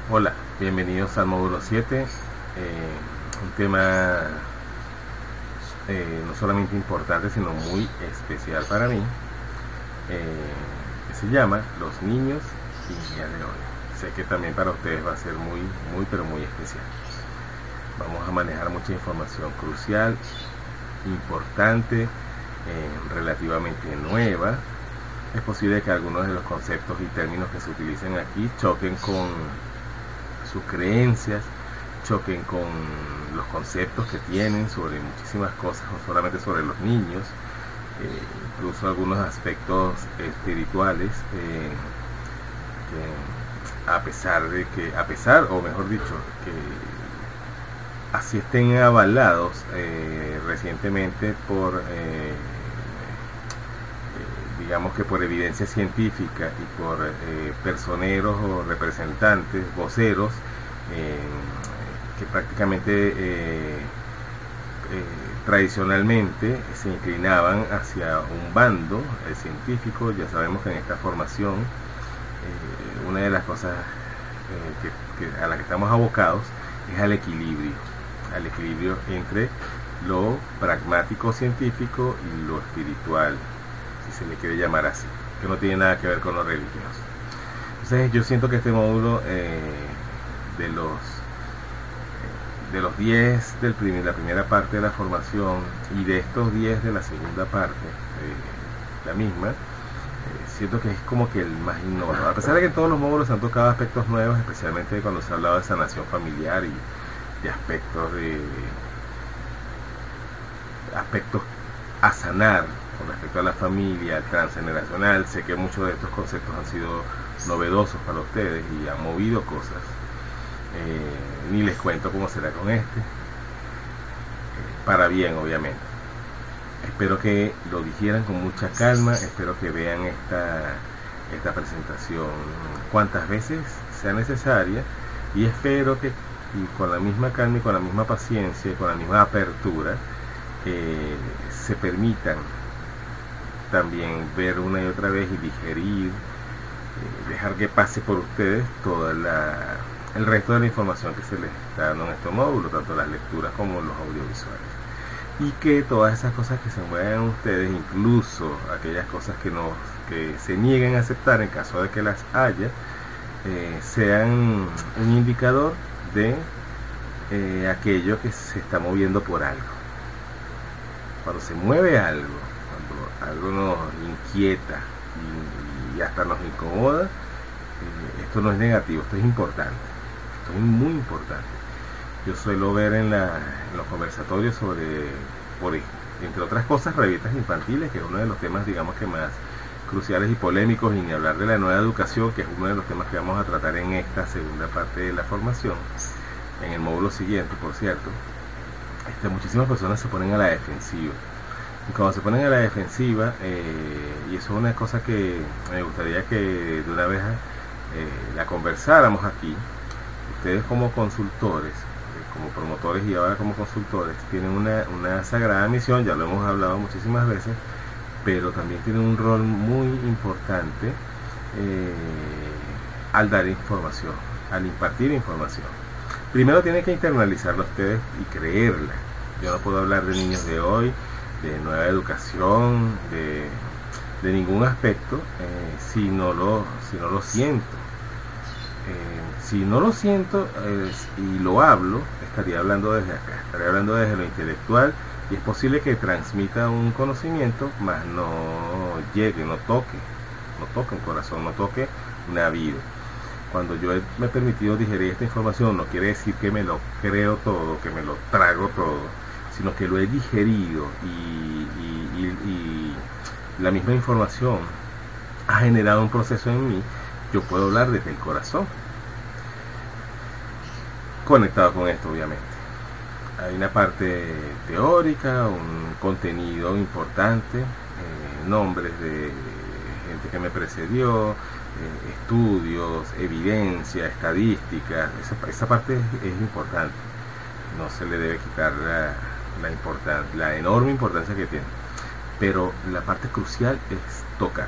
Hola, bienvenidos al módulo 7. Un tema no solamente importante, sino muy especial para mí, que se llama Los niños y día de hoy. Sé que también para ustedes va a ser pero muy especial. Vamos a manejar mucha información crucial, importante, relativamente nueva. Es posible que algunos de los conceptos y términos que se utilicen aquí choquen con sus creencias, choquen con los conceptos que tienen sobre muchísimas cosas, no solamente sobre los niños, incluso algunos aspectos espirituales, que a pesar, o mejor dicho, que así estén avalados recientemente por digamos que por evidencia científica y por personeros o representantes, voceros, eh, que prácticamente tradicionalmente se inclinaban hacia un bando científico. Ya sabemos que en esta formación una de las cosas a las que estamos abocados es al equilibrio entre lo pragmático científico y lo espiritual, si se le quiere llamar así, que no tiene nada que ver con lo religioso. Entonces yo siento que este módulo de los 10 la primera parte de la formación y de estos 10 de la segunda parte, la misma, siento que es como que el más innovador. A pesar de que en todos los módulos se han tocado aspectos nuevos, especialmente cuando se ha hablado de sanación familiar y de aspectos a sanar con respecto a la familia, transgeneracional. Sé que muchos de estos conceptos han sido novedosos para ustedes y han movido cosas. Ni les cuento cómo será con este. Para bien, obviamente. Espero que lo digieran con mucha calma, espero que vean esta presentación cuantas veces sea necesaria, y espero que con la misma calma y con la misma paciencia y con la misma apertura se permitan también ver una y otra vez y digerir, dejar que pase por ustedes el resto de la información que se les está dando en este módulo, tanto las lecturas como los audiovisuales, y que todas esas cosas que se mueven en ustedes, incluso aquellas cosas que se nieguen a aceptar en caso de que las haya, sean un indicador de aquello que se está moviendo por algo. Cuando se mueve algo, cuando algo nos inquieta y hasta nos incomoda, esto no es negativo, esto es importante, esto es muy importante. Yo suelo ver en los conversatorios entre otras cosas, revistas infantiles, que es uno de los temas, digamos, que más cruciales y polémicos, y ni hablar de la nueva educación, que es uno de los temas que vamos a tratar en esta segunda parte de la formación, en el módulo siguiente, por cierto. Muchísimas personas se ponen a la defensiva, y cuando se ponen a la defensiva, y eso es una cosa que me gustaría que de una vez la conversáramos aquí. Ustedes como consultores, como promotores y ahora como consultores, tienen una sagrada misión, ya lo hemos hablado muchísimas veces, pero también tienen un rol muy importante al dar información, al impartir información. Primero tienen que internalizarla ustedes y creerla. Yo no puedo hablar de niños de hoy, de nueva educación, de ningún aspecto, si no lo siento. Si no lo siento y lo hablo, estaría hablando desde acá, estaría hablando desde lo intelectual, y es posible que transmita un conocimiento, mas no llegue, no toque un corazón, no toque una vida. Cuando yo me he permitido digerir esta información, no quiere decir que me lo creo todo, que me lo trago todo, sino que lo he digerido y la misma información ha generado un proceso en mí. Yo puedo hablar desde el corazón, conectado con esto, obviamente. Hay una parte teórica, un contenido importante, nombres de gente que me precedió, estudios, evidencia, estadísticas. Esa parte es importante, no se le debe quitar la enorme importancia que tiene, pero la parte crucial es tocar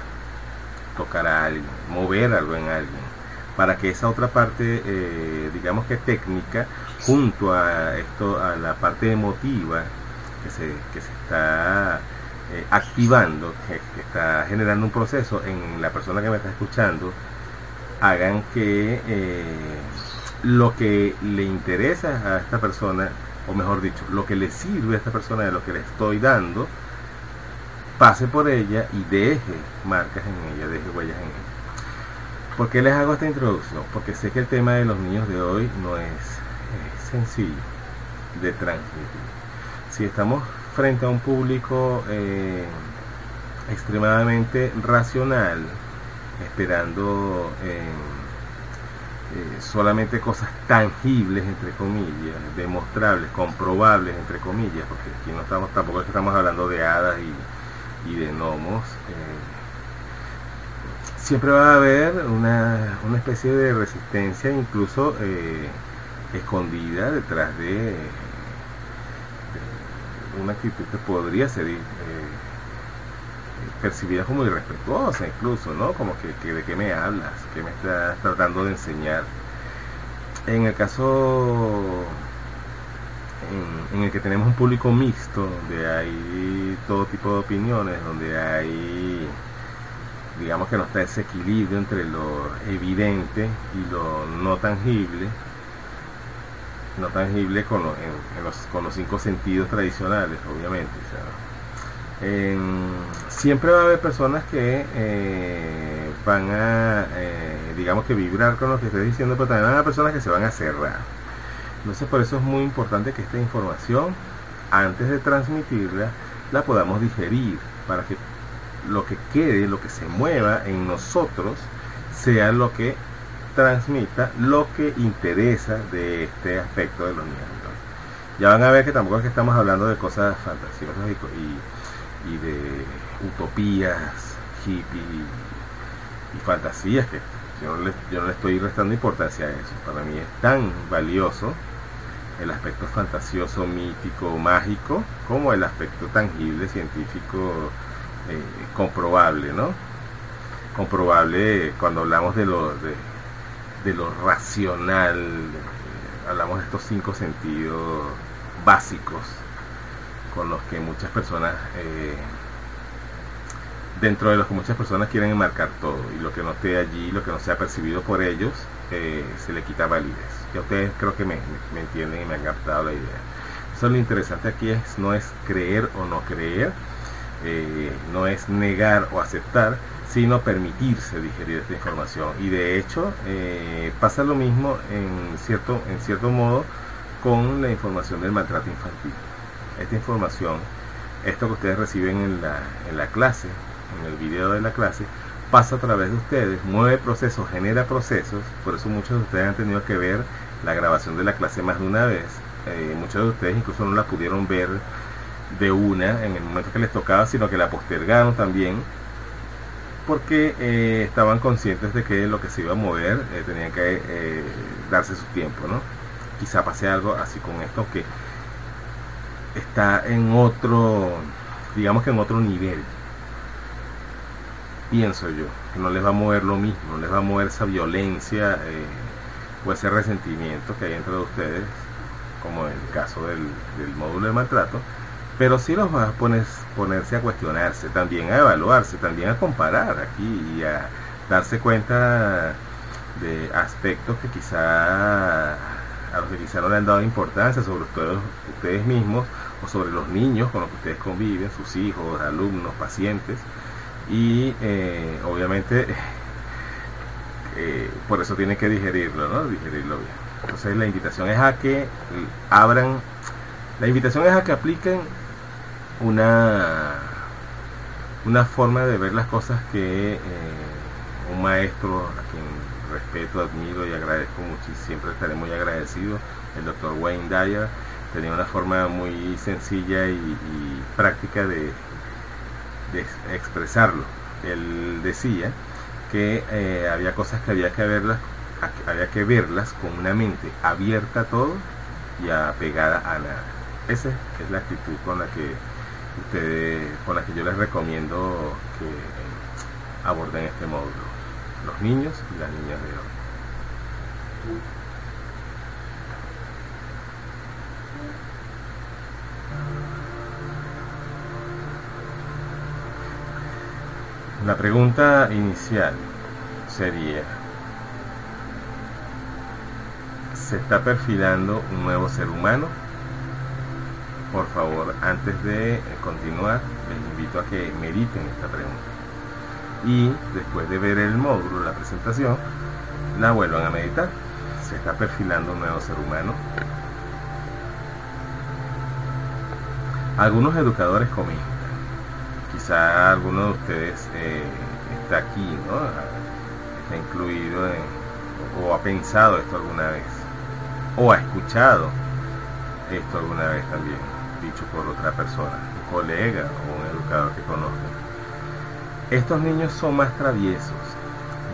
a alguien, mover algo en alguien, para que esa otra parte, digamos que técnica, junto a esto, a la parte emotiva que se está activando, que está generando un proceso en la persona que me está escuchando, hagan que lo que le interesa a esta persona, o mejor dicho, lo que le sirve a esta persona de lo que le estoy dando, pase por ella y deje marcas en ella, deje huellas en ella. ¿Por qué les hago esta introducción? Porque sé que el tema de los niños de hoy no es sencillo de transmitir. Si estamos frente a un público extremadamente racional, esperando solamente cosas tangibles, entre comillas, demostrables, comprobables, entre comillas, porque aquí no estamos, tampoco es que estamos hablando de hadas y de gnomos, siempre va a haber una especie de resistencia, incluso escondida detrás de una actitud que podría ser percibida como irrespetuosa, incluso, ¿no? Como que de qué me hablas, qué me estás tratando de enseñar. En el caso en el que tenemos un público mixto, donde hay todo tipo de opiniones, donde hay, digamos que no está ese equilibrio entre lo evidente y lo no tangible con los 5 sentidos tradicionales, obviamente, o sea, siempre va a haber personas que van a, digamos que vibrar con lo que estoy diciendo, pero también van a haber personas que se van a cerrar. Entonces por eso es muy importante que esta información, antes de transmitirla, la podamos digerir, para que lo que quede, lo que se mueva en nosotros, sea lo que transmita lo que interesa de este aspecto de los niños. Entonces, ya van a ver que tampoco es que estamos hablando de cosas fantasiosas y de utopías, hippie y fantasías, que yo no le estoy restando importancia a eso. Para mí es tan valioso el aspecto fantasioso, mítico, mágico, como el aspecto tangible, científico, comprobable, ¿no? Comprobable cuando hablamos de lo racional, hablamos de estos 5 sentidos básicos con los que muchas personas, dentro de los que muchas personas quieren enmarcar todo, y lo que no esté allí, lo que no sea percibido por ellos, se le quita validez. Ya ustedes creo que me entienden y me han captado la idea. Eso, lo interesante aquí no es creer o no creer, no es negar o aceptar, sino permitirse digerir esta información. Y de hecho pasa lo mismo en cierto modo con la información del maltrato infantil. Esta información, esto que ustedes reciben en la clase, en el video de la clase, pasa a través de ustedes, mueve procesos, genera procesos. Por eso muchos de ustedes han tenido que ver la grabación de la clase más de una vez. Muchos de ustedes incluso no la pudieron ver de una en el momento que les tocaba, sino que la postergaron también, porque estaban conscientes de que lo que se iba a mover tenía que darse su tiempo, ¿no? Quizá pase algo así con esto, que está en otro, digamos que en otro nivel. Pienso yo que no les va a mover lo mismo, no les va a mover esa violencia o ese resentimiento que hay entre ustedes, como en el caso del módulo de maltrato, pero sí los va a ponerse a cuestionarse, también a evaluarse, también a comparar aquí y a darse cuenta de aspectos que quizá a los que quizá no le han dado importancia, sobre ustedes mismos o sobre los niños con los que ustedes conviven, sus hijos, alumnos, pacientes, y obviamente por eso tienen que digerirlo, ¿no? Digerirlo bien. Entonces la invitación es a que apliquen una forma de ver las cosas que un maestro a quien respeto, admiro y agradezco mucho, y siempre estaré muy agradecido, el doctor Wayne Dyer, tenía una forma muy sencilla y práctica de expresarlo. Él decía que había cosas que había que verlas con una mente abierta a todo y apegada a nada. Esa es la actitud con la que yo les recomiendo que aborden este módulo, los niños y las niñas de hoy. La pregunta inicial sería: ¿se está perfilando un nuevo ser humano? Por favor, antes de continuar, les invito a que mediten esta pregunta y después de ver el módulo, la presentación, la vuelvan a meditar. ¿Se está perfilando un nuevo ser humano? Algunos educadores comentan, quizá alguno de ustedes está aquí, ¿no? Está incluido o ha pensado esto alguna vez, o ha escuchado esto alguna vez también, dicho por otra persona, un colega o un educador que conozca. Estos niños son más traviesos,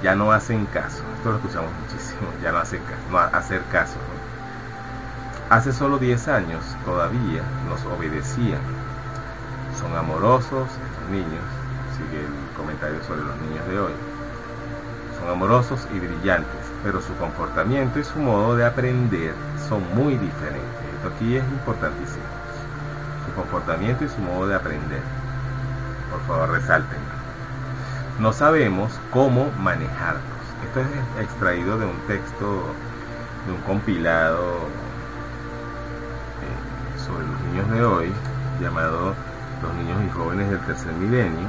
ya no hacen caso. Esto lo escuchamos muchísimo, ya no hacen caso, no hacer caso, ¿no? Hace solo 10 años todavía nos obedecían. Son amorosos estos niños, sigue el comentario sobre los niños de hoy. Son amorosos y brillantes, pero su comportamiento y su modo de aprender son muy diferentes. Esto aquí es importantísimo. Su comportamiento y su modo de aprender. Por favor, resalten. No sabemos cómo manejarlos. Esto es extraído de un texto, de un compilado sobre los niños de hoy, llamado Los niños y jóvenes del tercer milenio,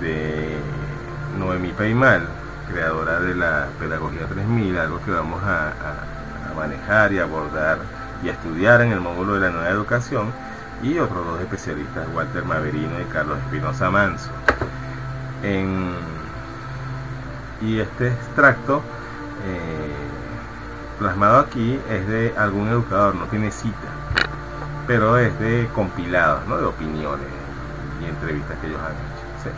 de Noemí Peimal, creadora de la Pedagogía 3000, algo que vamos a manejar y abordar y a estudiar en el módulo de la nueva educación, y otros dos especialistas, Walter Maverino y Carlos Espinosa Manso. Y este extracto plasmado aquí es de algún educador, no tiene cita, pero es de compilados, ¿no? De opiniones y entrevistas que ellos han hecho. ¿Sí?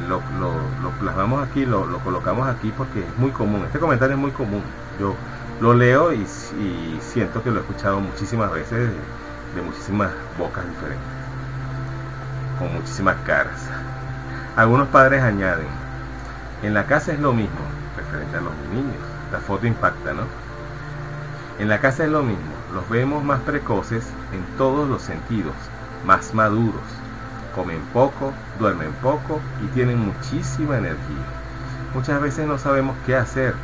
Lo plasmamos aquí, lo colocamos aquí porque es muy común. Este comentario es muy común. Yo lo leo y siento que lo he escuchado muchísimas veces de muchísimas bocas diferentes, con muchísimas caras. Algunos padres añaden: en la casa es lo mismo, referente a los niños. La foto impacta, ¿no? En la casa es lo mismo, los vemos más precoces en todos los sentidos, más maduros, comen poco, duermen poco y tienen muchísima energía. Muchas veces no sabemos qué hacer,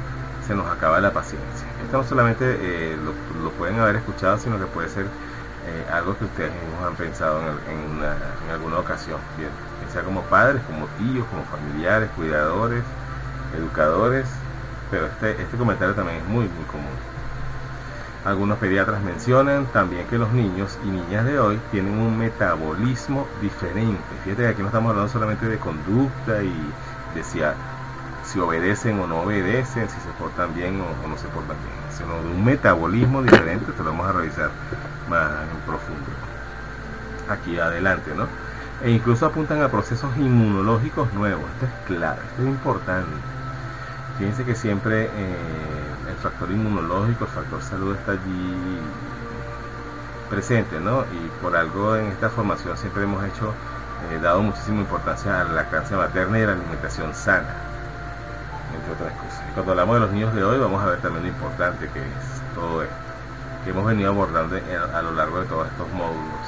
se nos acaba la paciencia. Esto no solamente lo pueden haber escuchado, sino que puede ser algo que ustedes mismos han pensado en alguna ocasión, bien, sea como padres, como tíos, como familiares, cuidadores, educadores, pero este comentario también es muy común. Algunos pediatras mencionan también que los niños y niñas de hoy tienen un metabolismo diferente. Fíjate que aquí no estamos hablando solamente de conducta y de si obedecen o no obedecen, si se portan bien o no se portan bien, sino de un metabolismo diferente. Esto lo vamos a revisar más en profundo aquí adelante, ¿no? E incluso apuntan a procesos inmunológicos nuevos. Esto es clave, esto es importante. Fíjense que siempre el factor inmunológico, el factor salud está allí presente, ¿no? Y por algo en esta formación siempre hemos dado muchísima importancia a la lactancia materna y a la alimentación sana, entre otras cosas. Y cuando hablamos de los niños de hoy, vamos a ver también lo importante que es todo esto, que hemos venido abordando a lo largo de todos estos módulos,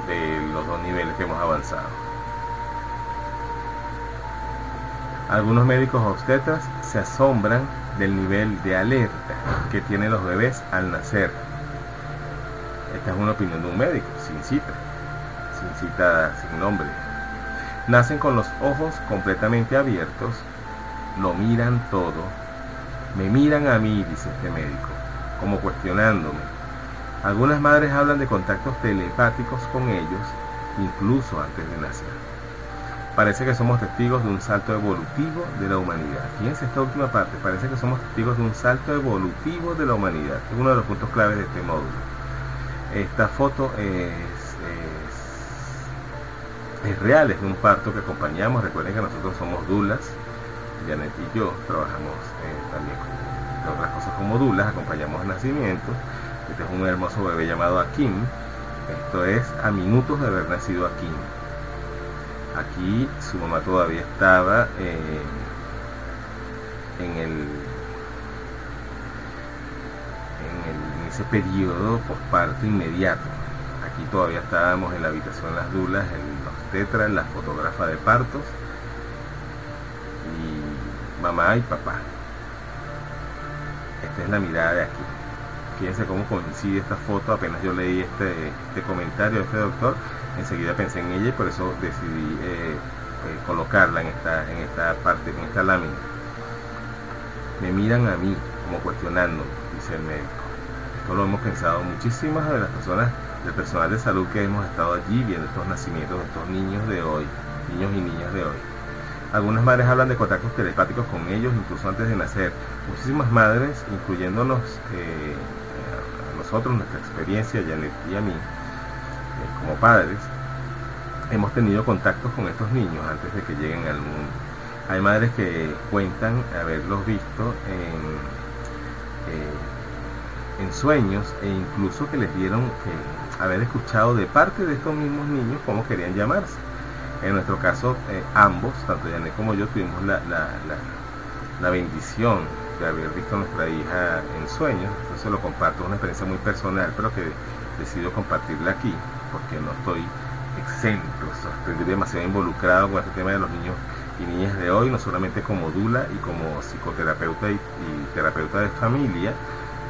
de los dos niveles que hemos avanzado. Algunos médicos obstetras se asombran del nivel de alerta que tienen los bebés al nacer. Esta es una opinión de un médico, sin cita, sin nombre. Nacen con los ojos completamente abiertos, lo miran todo, me miran a mí, dice este médico, como cuestionándome. Algunas madres hablan de contactos telepáticos con ellos, incluso antes de nacer. Parece que somos testigos de un salto evolutivo de la humanidad. Fíjense esta última parte, parece que somos testigos de un salto evolutivo de la humanidad. Es uno de los puntos claves de este módulo. Esta foto es real, es de un parto que acompañamos. Recuerden que nosotros somos dulas, Janet y yo trabajamos también, entre otras cosas, como dulas, acompañamos el nacimiento. Este es un hermoso bebé llamado Akim. Esto es a minutos de haber nacido Akim. Aquí su mamá todavía estaba en ese periodo posparto inmediato. Aquí todavía estábamos en la habitación las dulas, el obstetra, la fotógrafa de partos y mamá y papá. Esta es la mirada de aquí. Fíjense cómo coincide esta foto. Apenas yo leí este comentario de este doctor, enseguida pensé en ella y por eso decidí colocarla en esta parte, en esta lámina. Me miran a mí como cuestionando, dice el médico. Esto lo hemos pensado muchísimas de las personas del personal de salud que hemos estado allí viendo estos nacimientos de estos niños de hoy, niños y niñas de hoy. Algunas madres hablan de contactos telepáticos con ellos incluso antes de nacer. Muchísimas madres, incluyéndonos a nosotros, nuestra experiencia, Janet y a mí, como padres, hemos tenido contactos con estos niños antes de que lleguen al mundo. Hay madres que cuentan haberlos visto en sueños e incluso que les dieron haber escuchado de parte de estos mismos niños cómo querían llamarse. En nuestro caso, ambos, tanto Janet como yo, tuvimos la bendición de haber visto a nuestra hija en sueños. Entonces lo comparto, es una experiencia muy personal, pero que decido compartirla aquí porque no estoy exento, estoy demasiado involucrado con este tema de los niños y niñas de hoy, no solamente como dula y como psicoterapeuta y terapeuta de familia,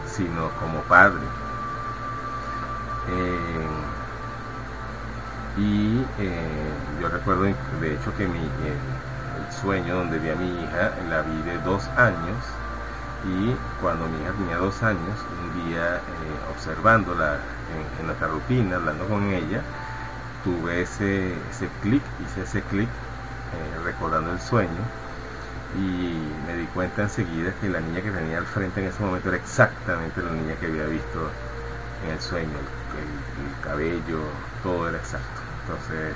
sino como padre. Yo recuerdo de hecho que el sueño donde vi a mi hija, la vi de 2 años, y cuando mi hija tenía 2 años, un día observándola en nuestra rutina, hablando con ella, tuve ese clic, hice ese clic recordando el sueño, y me di cuenta enseguida que la niña que tenía al frente en ese momento era exactamente la niña que había visto en el sueño. El cabello, todo era exacto. Entonces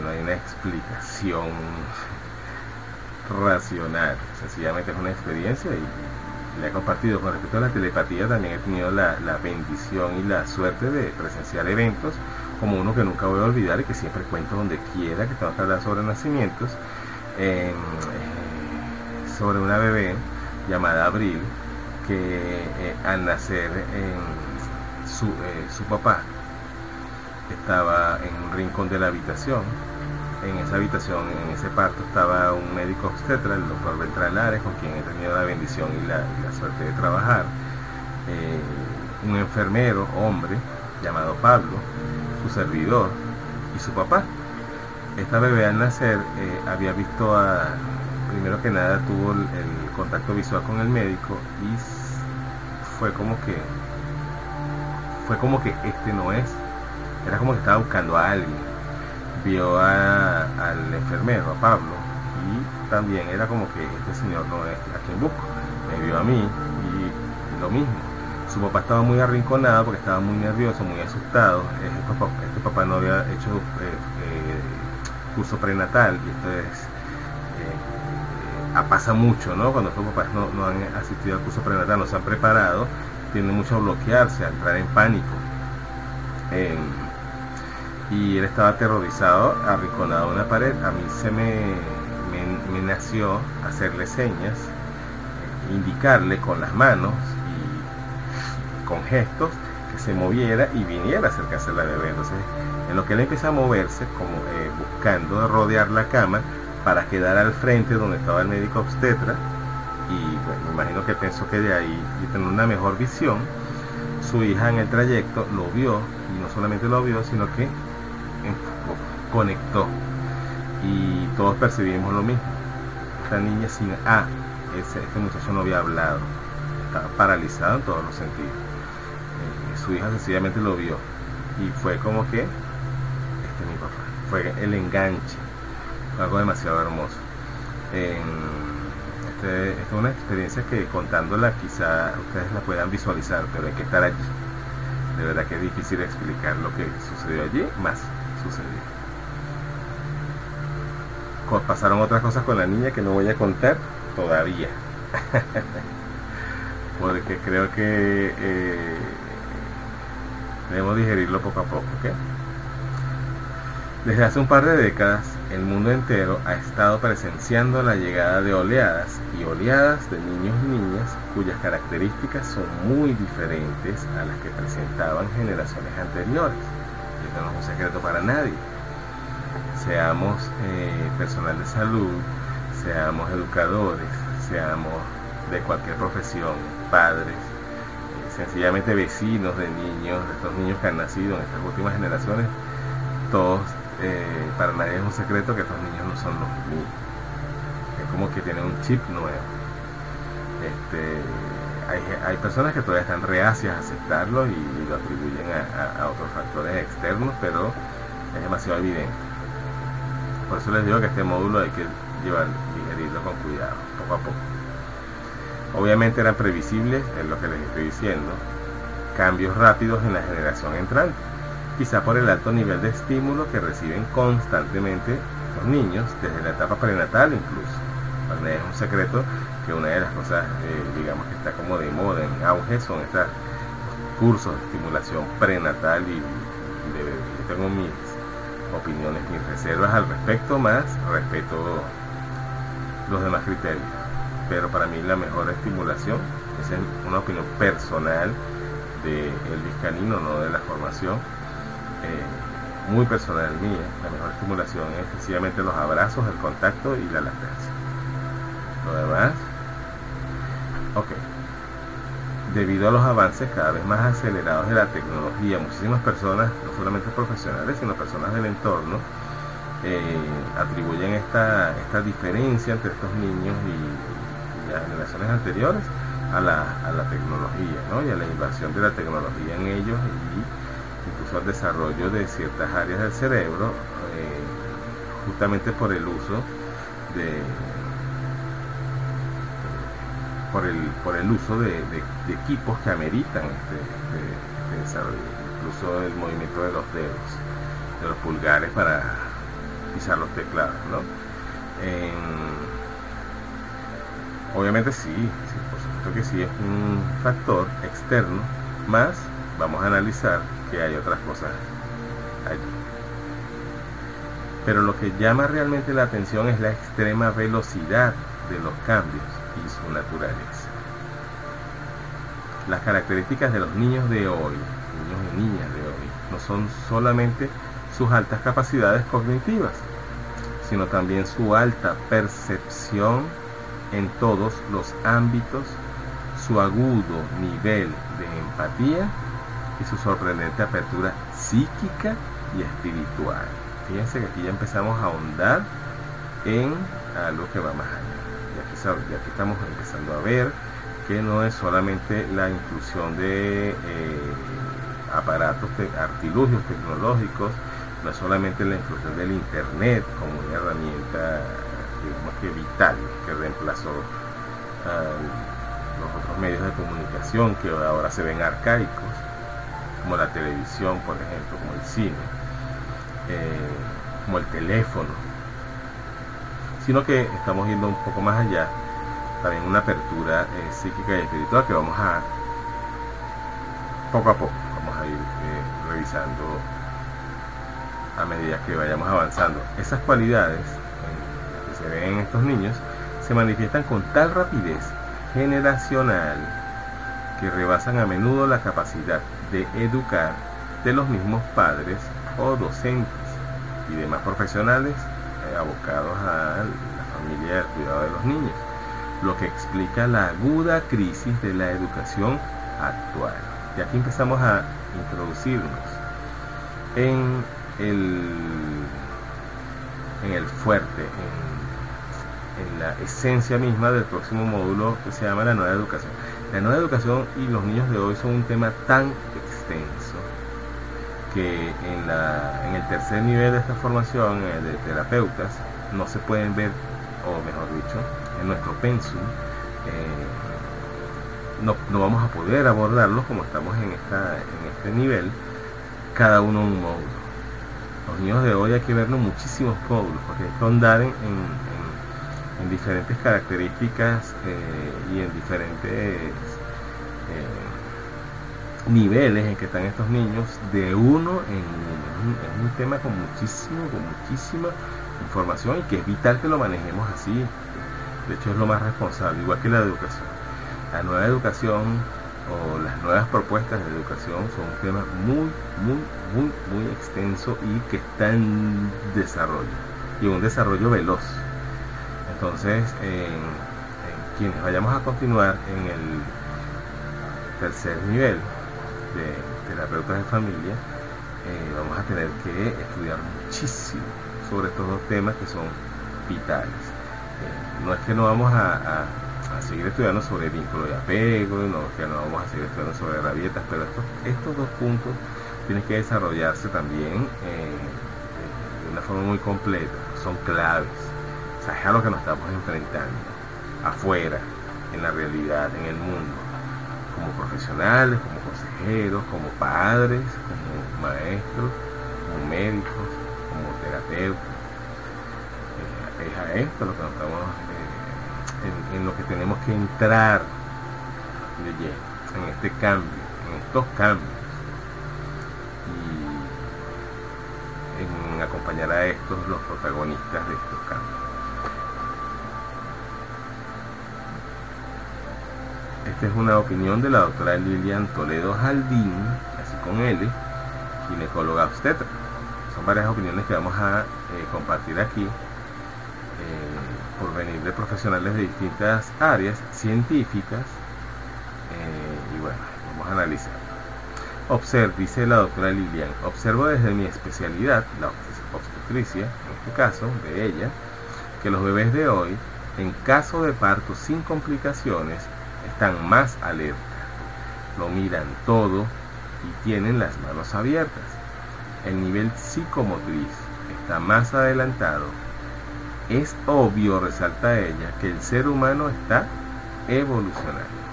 no hay una explicación racional, sencillamente es una experiencia y la he compartido. Con respecto a la telepatía, también he tenido la bendición y la suerte de presenciar eventos como uno que nunca voy a olvidar y que siempre cuento donde quiera que tengo que hablar sobre nacimientos, sobre una bebé llamada Abril que al nacer su papá estaba en un rincón de la habitación. En esa habitación, en ese parto, estaba un médico obstetra, el doctor Beltrán Lares, con quien he tenido la bendición y la suerte de trabajar, un enfermero, hombre, llamado Pablo, su servidor y su papá. Esta bebé al nacer había visto primero que nada tuvo el contacto visual con el médico y fue como que este no es, era como que estaba buscando a alguien. Vio al enfermero, a Pablo, y también era como que este señor no es a quien busco. Me vio a mí y lo mismo. Su papá estaba muy arrinconado porque estaba muy nervioso, muy asustado. Este papá no había hecho curso prenatal, y esto pasa mucho, ¿no? Cuando estos papás no han asistido al curso prenatal, no se han preparado, tienden mucho a bloquearse, a entrar en pánico. Y él estaba aterrorizado, arrinconado en una pared. A mí se me nació hacerle señas, indicarle con las manos y con gestos que se moviera y viniera a acercarse a la bebé. Entonces, en lo que él empieza a moverse, como buscando rodear la cama para quedar al frente donde estaba el médico obstetra, y bueno, me imagino que pensó que de ahí y tener una mejor visión, su hija en el trayecto lo vio, y no solamente lo vio, sino que conectó, y todos percibimos lo mismo. Esta niña este muchacho no había hablado, estaba paralizado en todos los sentidos. Su hija sencillamente lo vio y fue como que este es mi papá. Fue el enganche, fue algo demasiado hermoso. Esta es una experiencia que contándola quizá ustedes la puedan visualizar, pero hay que estar allí. De verdad que es difícil explicar lo que sucedió allí, más sucedió. Pasaron otras cosas con la niña que no voy a contar todavía porque creo que debemos digerirlo poco a poco, ¿okay? Desde hace un par de décadas el mundo entero ha estado presenciando la llegada de oleadas y oleadas de niños y niñas cuyas características son muy diferentes a las que presentaban generaciones anteriores. Esto no es un secreto para nadie. Seamos personal de salud, seamos educadores, seamos de cualquier profesión, padres, sencillamente vecinos de niños, de estos niños que han nacido en estas últimas generaciones, todos, para nadie es un secreto que estos niños no son los míos. Es como que tienen un chip nuevo. Hay personas que todavía están reacias a aceptarlo y lo atribuyen a otros factores externos, pero es demasiado evidente. Por eso les digo que este módulo hay que digerirlo con cuidado, poco a poco. Obviamente eran previsibles, es lo que les estoy diciendo, cambios rápidos en la generación entrante, quizá por el alto nivel de estímulo que reciben constantemente los niños, desde la etapa prenatal incluso. No es un secreto que una de las cosas, digamos, que está como de moda, en auge, son estos cursos de estimulación prenatal y tengo mis opiniones, mis reservas al respecto, más respeto los demás criterios. Pero para mí la mejor estimulación, esa es una opinión personal de Elvis Canino, no de la formación, muy personal mía, la mejor estimulación es sencillamente los abrazos, el contacto y la lactancia. Lo demás, ok. Debido a los avances cada vez más acelerados de la tecnología, muchísimas personas, no solamente profesionales, sino personas del entorno, atribuyen esta diferencia entre estos niños y las generaciones anteriores a la tecnología, ¿no? Y a la invasión de la tecnología en ellos y incluso al desarrollo de ciertas áreas del cerebro, justamente por el uso por el uso de equipos que ameritan este desarrollo, incluso el movimiento de los dedos, de los pulgares para pisar los teclados, ¿no? Obviamente sí, por supuesto que sí es un factor externo, más vamos a analizar que hay otras cosas allí. Pero lo que llama realmente la atención es la extrema velocidad de los cambios y su naturaleza. Las características de los niños de hoy, niños y niñas de hoy, no son solamente sus altas capacidades cognitivas, sino también su alta percepción en todos los ámbitos, su agudo nivel de empatía y su sorprendente apertura psíquica y espiritual. Fíjense que aquí ya empezamos a ahondar en algo que va más allá. Y aquí estamos empezando a ver que no es solamente la inclusión de aparatos, artilugios tecnológicos, no es solamente la inclusión del internet como una herramienta, digamos que vital, que reemplazó los otros medios de comunicación que ahora se ven arcaicos, como la televisión, por ejemplo, como el cine, como el teléfono, sino que estamos yendo un poco más allá, también una apertura psíquica y espiritual que vamos a, poco a poco, vamos a ir revisando a medida que vayamos avanzando. Esas cualidades que se ven en estos niños se manifiestan con tal rapidez generacional que rebasan a menudo la capacidad de educar de los mismos padres o docentes y demás profesionales abocados a la familia y al cuidado de los niños, lo que explica la aguda crisis de la educación actual. Y aquí empezamos a introducirnos en el fuerte, en la esencia misma del próximo módulo que se llama la nueva educación. La nueva educación y los niños de hoy son un tema tan extenso que en el tercer nivel de esta formación, de terapeutas, no se pueden ver, o mejor dicho, en nuestro pensum, no vamos a poder abordarlos como estamos en este nivel, cada uno un módulo. Los niños de hoy hay que verlos muchísimos módulos, porque hay que ahondar en diferentes características y en diferentes niveles en que están estos niños, de uno en uno. Es un tema con muchísima información y que es vital que lo manejemos así. De hecho es lo más responsable, igual que la educación. La nueva educación o las nuevas propuestas de educación son un tema muy extenso y que está en desarrollo, y un desarrollo veloz. Entonces, quienes vayamos a continuar en el tercer nivel de terapeutas de familia, vamos a tener que estudiar muchísimo sobre estos dos temas que son vitales. No es que no vamos a seguir estudiando sobre vínculo y apego, no es que no vamos a seguir estudiando sobre rabietas, pero estos dos puntos tienen que desarrollarse también de una forma muy completa, son claves. O sea, es a lo que nos estamos enfrentando afuera, en la realidad, en el mundo, como profesionales, como consejeros, como padres, como maestros, como médicos, como terapeutas. Es a esto lo que nos estamos en lo que tenemos que entrar de lleno, en este cambio, en estos cambios, y en acompañar a estos, los protagonistas de estos cambios. Esta es una opinión de la doctora Lilian Toledo Jaldín, así con L, ginecóloga obstetra. Son varias opiniones que vamos a compartir aquí, por venir de profesionales de distintas áreas científicas, y bueno, vamos a analizar. Dice la doctora Lilian, observo desde mi especialidad, la obstetricia, en este caso, de ella, que los bebés de hoy, en caso de parto sin complicaciones, están más alerta, lo miran todo y tienen las manos abiertas. El nivel psicomotriz está más adelantado. Es obvio, resalta ella, que el ser humano está evolucionando.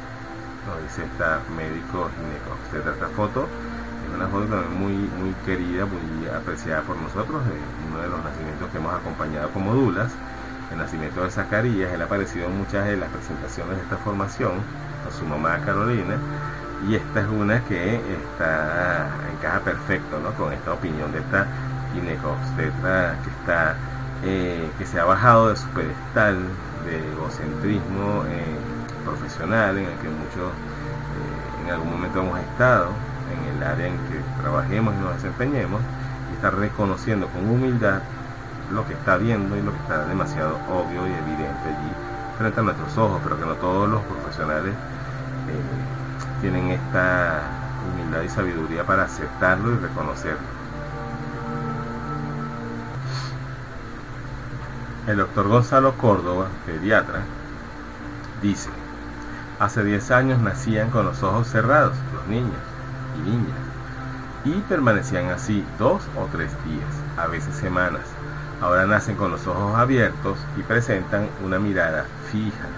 Nos dice esta médico ginecóloga. Esta foto es una foto también muy querida, muy apreciada por nosotros, de uno de los nacimientos que hemos acompañado como dulas, el nacimiento de Zacarías. Él ha aparecido en muchas de las presentaciones de esta formación con su mamá Carolina, y esta es una que encaja perfecto, ¿no?, con esta opinión de esta ginecobstetra que se ha bajado de su pedestal de egocentrismo profesional, en el que muchos en algún momento hemos estado, en el área en que trabajemos y nos desempeñemos, y está reconociendo con humildad lo que está viendo y lo que está demasiado obvio y evidente allí frente a nuestros ojos, pero que no todos los profesionales tienen esta humildad y sabiduría para aceptarlo y reconocerlo. El doctor Gonzalo Córdoba, pediatra, dice: hace 10 años nacían con los ojos cerrados los niños y niñas, y permanecían así 2 o 3 días, a veces semanas. Ahora nacen con los ojos abiertos y presentan una mirada fija.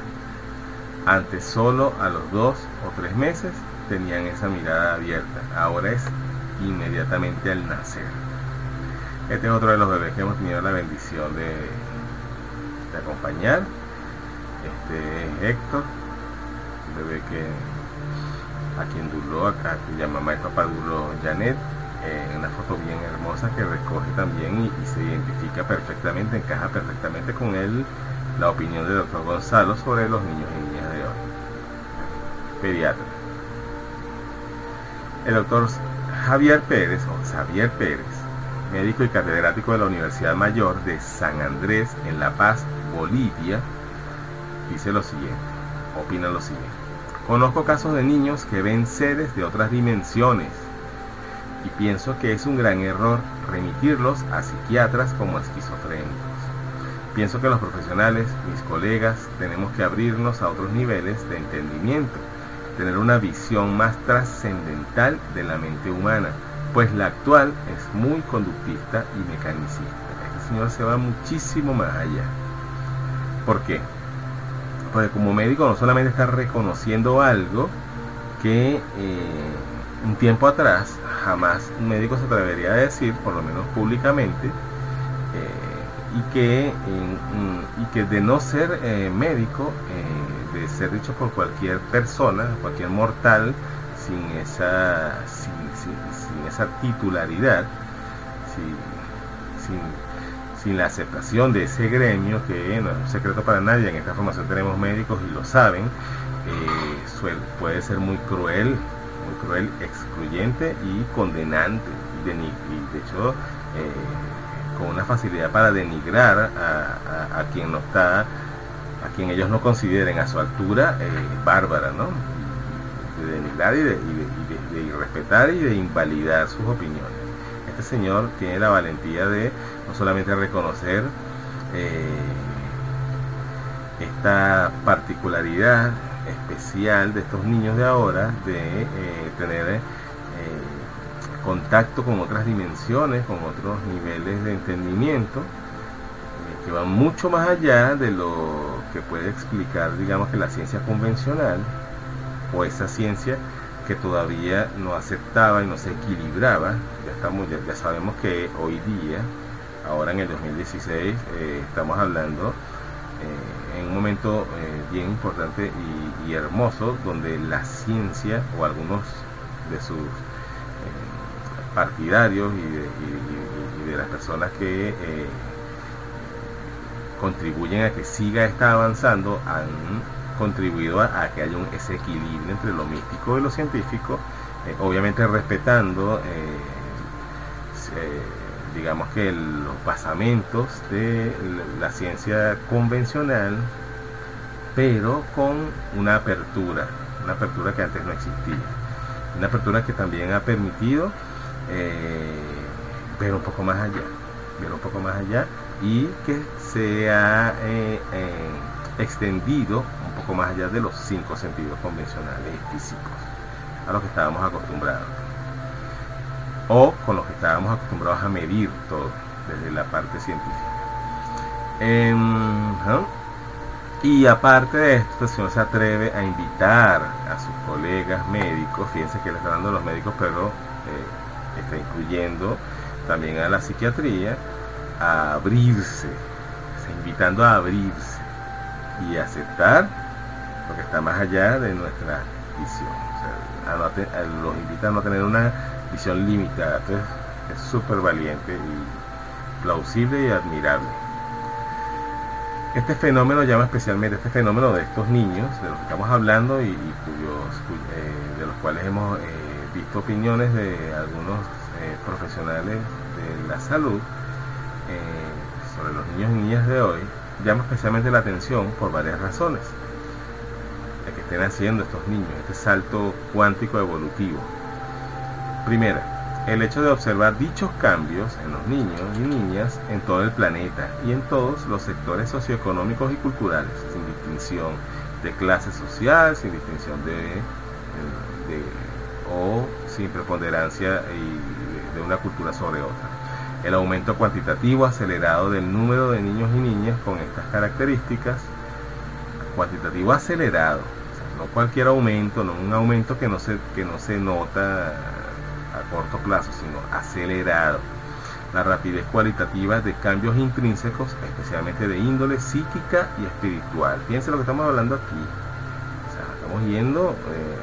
Antes solo a los 2 o 3 meses tenían esa mirada abierta, ahora es inmediatamente al nacer. Este es otro de los bebés que hemos tenido la bendición de acompañar. Este es Héctor, un bebé a quien duló, a cuya mamá y papá duló Janet, una foto bien hermosa que recoge también y se identifica perfectamente, encaja perfectamente con la opinión del doctor Gonzalo sobre los niños y niñas de hoy. Pediatra. El doctor Xavier Pérez, médico y catedrático de la Universidad Mayor de San Andrés en La Paz, Bolivia, dice lo siguiente, opina lo siguiente: conozco casos de niños que ven seres de otras dimensiones y pienso que es un gran error remitirlos a psiquiatras como esquizofrénicos. Pienso que los profesionales, mis colegas, tenemos que abrirnos a otros niveles de entendimiento, tener una visión más trascendental de la mente humana, pues la actual es muy conductista y mecanicista. Este señor se va muchísimo más allá. ¿Por qué? Porque como médico no solamente está reconociendo algo que un tiempo atrás jamás un médico se atrevería a decir, por lo menos públicamente, y que de no ser médico, de ser dicho por cualquier persona, cualquier mortal, sin esa titularidad, sin la aceptación de ese gremio, que no es un secreto para nadie, en esta formación tenemos médicos y lo saben, puede ser muy cruel, excluyente y condenante, y de hecho con una facilidad para denigrar a quien no está, a quien ellos no consideren a su altura, bárbara, ¿no? De denigrar y de irrespetar y de invalidar sus opiniones. Este señor tiene la valentía de no solamente reconocer esta particularidad especial de estos niños de ahora, de tener contacto con otras dimensiones, con otros niveles de entendimiento, que van mucho más allá de lo que puede explicar, digamos, que la ciencia convencional, o esa ciencia que todavía no aceptaba y no se equilibraba. Ya sabemos que hoy día, ahora en el 2016, estamos hablando en un momento bien importante y hermoso, donde la ciencia, o algunos de sus partidarios y de las personas que contribuyen a que siga avanzando, han contribuido a que haya ese equilibrio entre lo místico y lo científico, obviamente respetando digamos que los basamentos de la ciencia convencional, pero con una apertura que antes no existía, una apertura que también ha permitido ver un poco más allá, y que se ha extendido un poco más allá de los 5 sentidos convencionales y físicos a los que estábamos acostumbrados, o con los que estábamos acostumbrados a medir todo desde la parte científica. Y aparte de esto, el señor se atreve a invitar a sus colegas médicos, fíjense que le está dando a los médicos, pero está incluyendo también a la psiquiatría, a abrirse, está invitando a abrirse y aceptar lo que está más allá de nuestra visión. O sea, los invita a no tener una visión limitada. Entonces es súper valiente y plausible y admirable. Este fenómeno llama especialmente, este fenómeno de estos niños de los que estamos hablando y de los cuales hemos visto opiniones de algunos profesionales de la salud sobre los niños y niñas de hoy, llama especialmente la atención por varias razones de que estén haciendo estos niños este salto cuántico evolutivo. Primera, el hecho de observar dichos cambios en los niños y niñas en todo el planeta y en todos los sectores socioeconómicos y culturales, sin distinción de clase social, sin distinción o sin preponderancia de una cultura sobre otra. El aumento cuantitativo acelerado del número de niños y niñas con estas características, cuantitativo acelerado, o sea, no cualquier aumento, no un aumento que no se nota a corto plazo, sino acelerado. La rapidez cualitativa de cambios intrínsecos, especialmente de índole psíquica y espiritual. Fíjense lo que estamos hablando aquí. O sea, estamos yendo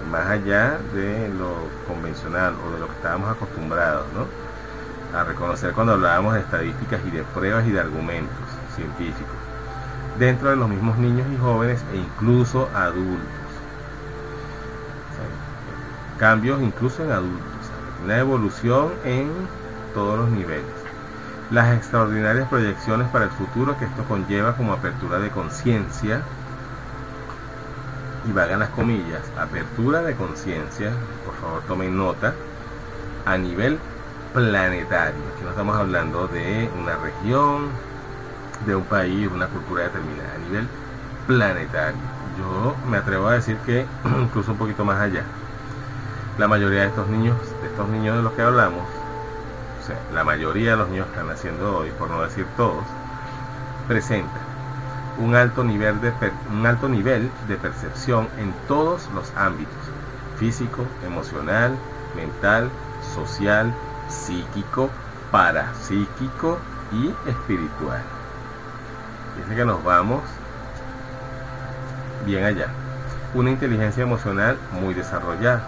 más allá de lo convencional o de lo que estábamos acostumbrados, ¿no?, a reconocer cuando hablábamos de estadísticas y de pruebas y de argumentos científicos dentro de los mismos niños y jóvenes e incluso adultos. O sea, cambios incluso en adultos, una evolución en todos los niveles. Las extraordinarias proyecciones para el futuro que esto conlleva como apertura de conciencia, y valgan las comillas, apertura de conciencia, por favor tomen nota, a nivel planetario. Aquí no estamos hablando de una región, de un país, una cultura determinada, a nivel planetario. Yo me atrevo a decir que incluso un poquito más allá. La mayoría de estos niños de los que hablamos, o sea, la mayoría de los niños que están naciendo hoy, por no decir todos, presentan un alto nivel de percepción en todos los ámbitos: físico, emocional, mental, social, psíquico, parapsíquico y espiritual. Dice que nos vamos bien allá. Una inteligencia emocional muy desarrollada.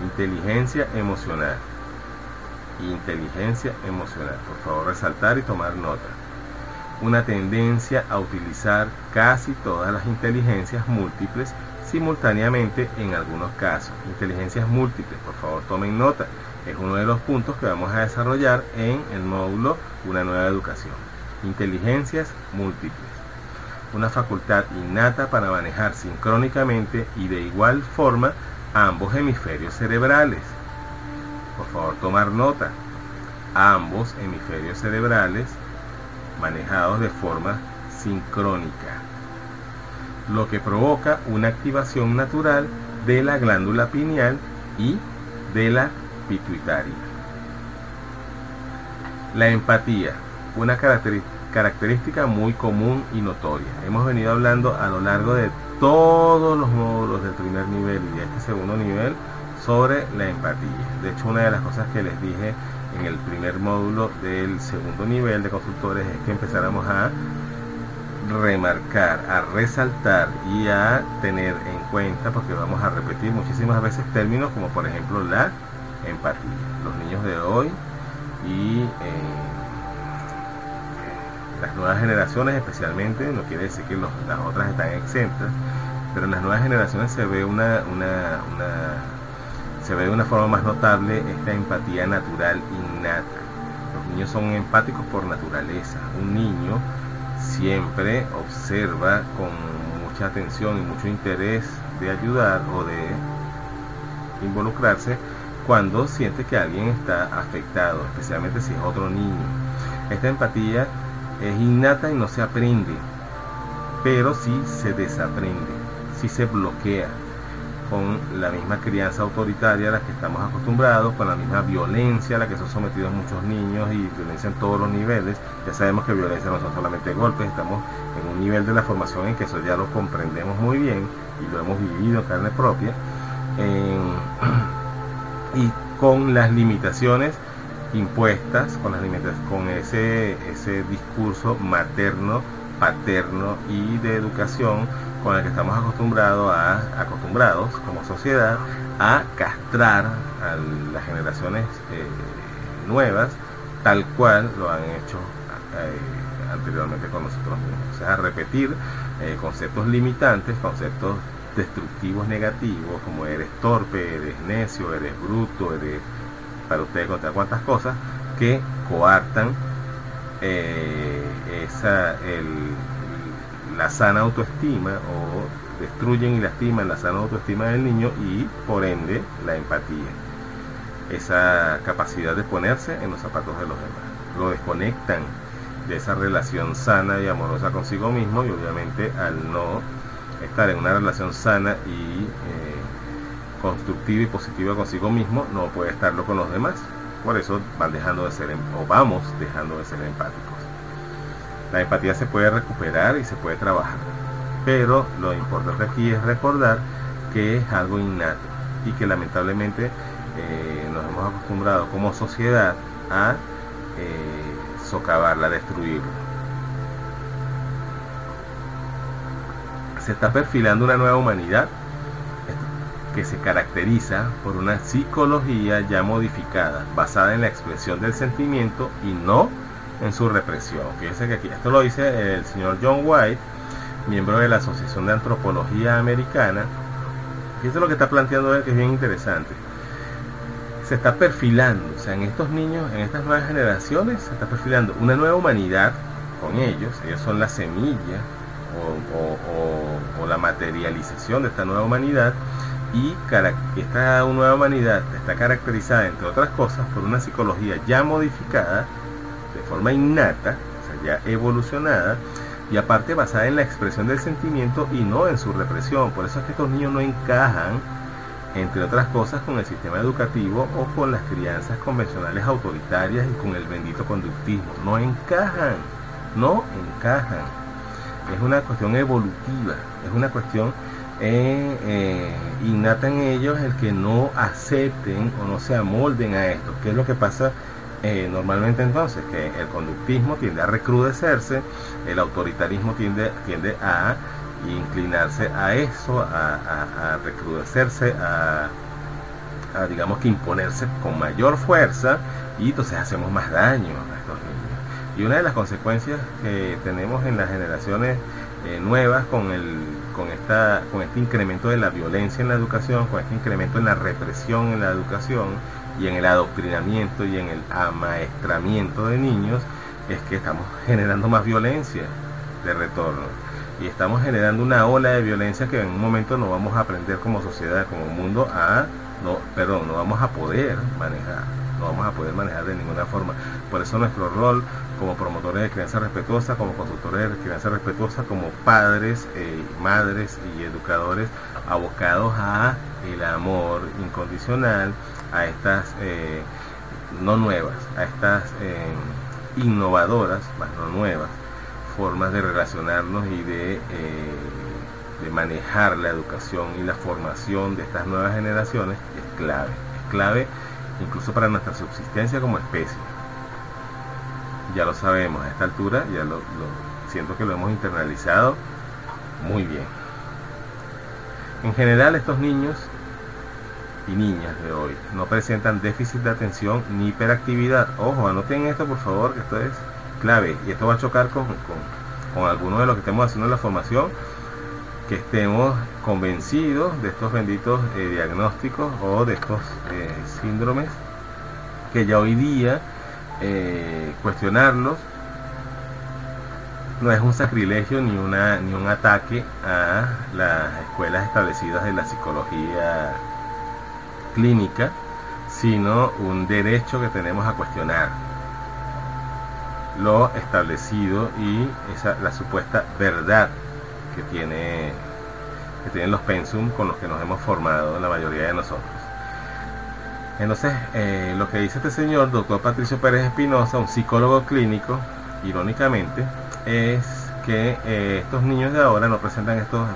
Inteligencia emocional. inteligencia emocional. Por favor, resaltar y tomar nota. Una tendencia a utilizar casi todas las inteligencias múltiples simultáneamente en algunos casos. Inteligencias múltiples, por favor tomen nota. Es uno de los puntos que vamos a desarrollar en el módulo Una nueva educación. Inteligencias múltiples. Una facultad innata para manejar sincrónicamente y de igual forma ambos hemisferios cerebrales. Por favor tomar nota. Ambos hemisferios cerebrales manejados de forma sincrónica, lo que provoca una activación natural de la glándula pineal y de la pituitaria. La empatía, una característica muy común y notoria. Hemos venido hablando a lo largo de todos los módulos del primer nivel y de este segundo nivel sobre la empatía. De hecho, una de las cosas que les dije en el primer módulo del segundo nivel de consultores es que empezáramos a remarcar, a resaltar y a tener en cuenta, porque vamos a repetir muchísimas veces términos como por ejemplo la empatía. Los niños de hoy y las nuevas generaciones especialmente, no quiere decir que las otras están exentas, pero en las nuevas generaciones se ve se ve de una forma más notable esta empatía natural innata. Los niños son empáticos por naturaleza. Un niño siempre observa con mucha atención y mucho interés de ayudar o de involucrarse cuando siente que alguien está afectado, especialmente si es otro niño. Esta empatía es innata y no se aprende, pero sí se desaprende, sí se bloquea con la misma crianza autoritaria a la que estamos acostumbrados, con la misma violencia a la que son sometidos muchos niños, y violencia en todos los niveles. Ya sabemos que violencia no son solamente golpes, estamos en un nivel de la formación en que eso ya lo comprendemos muy bien y lo hemos vivido en carne propia, y con las limitaciones impuestas, con ese discurso materno, paterno y de educación con el que estamos acostumbrados como sociedad a castrar a las generaciones nuevas, tal cual lo han hecho anteriormente con nosotros mismos. O sea, a repetir conceptos limitantes, conceptos destructivos negativos, como eres torpe, eres necio, eres bruto, eres, para ustedes contar cuántas cosas, que coartan la sana autoestima, o destruyen y lastiman la sana autoestima del niño y por ende la empatía, esa capacidad de ponerse en los zapatos de los demás. Lo desconectan de esa relación sana y amorosa consigo mismo, y obviamente al no estar en una relación sana y constructiva y positiva consigo mismo, no puede estarlo con los demás. Por eso vamos dejando de ser empáticos. La empatía se puede recuperar y se puede trabajar, pero lo importante aquí es recordar que es algo innato y que lamentablemente nos hemos acostumbrado como sociedad a socavarla, a destruirla. Se está perfilando una nueva humanidad que se caracteriza por una psicología ya modificada, basada en la expresión del sentimiento y no en su represión. Fíjense que aquí, esto lo dice el señor John White, miembro de la Asociación de Antropología Americana. Fíjense lo que está planteando él, que es bien interesante. Se está perfilando, o sea, en estos niños, en estas nuevas generaciones, se está perfilando una nueva humanidad con ellos. Ellos son la semilla o la materialización de esta nueva humanidad, y esta nueva humanidad está caracterizada, entre otras cosas, por una psicología ya modificada de forma innata, o sea, ya evolucionada, y aparte basada en la expresión del sentimiento y no en su represión. Por eso es que estos niños no encajan, entre otras cosas, con el sistema educativo o con las crianzas convencionales autoritarias y con el bendito conductismo. No encajan. Es una cuestión evolutiva, es una cuestión innata en ellos, el que no acepten o no se amolden a esto. ¿Qué es lo que pasa normalmente entonces? Que el conductismo tiende a recrudecerse, el autoritarismo tiende a inclinarse a eso, a recrudecerse, digamos que imponerse con mayor fuerza, y entonces hacemos más daño a estos niños. Y una de las consecuencias que tenemos en las generaciones nuevas con este incremento de la violencia en la educación, con este incremento en la represión en la educación y en el adoctrinamiento y en el amaestramiento de niños, es que estamos generando más violencia de retorno, y estamos generando una ola de violencia que en un momento no vamos a aprender como sociedad, como mundo, no vamos a poder manejar de ninguna forma. Por eso nuestro rol como promotores de crianza respetuosa, como consultores de crianza respetuosa, como padres, madres y educadores abocados a el amor incondicional, a estas no nuevas, a estas innovadoras, más no nuevas, formas de relacionarnos y de manejar la educación y la formación de estas nuevas generaciones. Es clave incluso para nuestra subsistencia como especie. Ya lo sabemos a esta altura, ya lo siento que lo hemos internalizado muy bien. En general, estos niños y niñas de hoy no presentan déficit de atención ni hiperactividad. Ojo, anoten esto por favor, que esto es clave, y esto va a chocar con algunos de lo que estemos haciendo en la formación, que estemos convencidos de estos benditos diagnósticos o de estos síndromes, que ya hoy día cuestionarlos no es un sacrilegio ni un ataque a las escuelas establecidas de la psicología clínica, sino un derecho que tenemos a cuestionar lo establecido y la supuesta verdad que tienen los pensum con los que nos hemos formado la mayoría de nosotros. Entonces, lo que dice este señor, doctor Patricio Pérez Espinosa, un psicólogo clínico, irónicamente, es que estos niños de ahora no presentan estas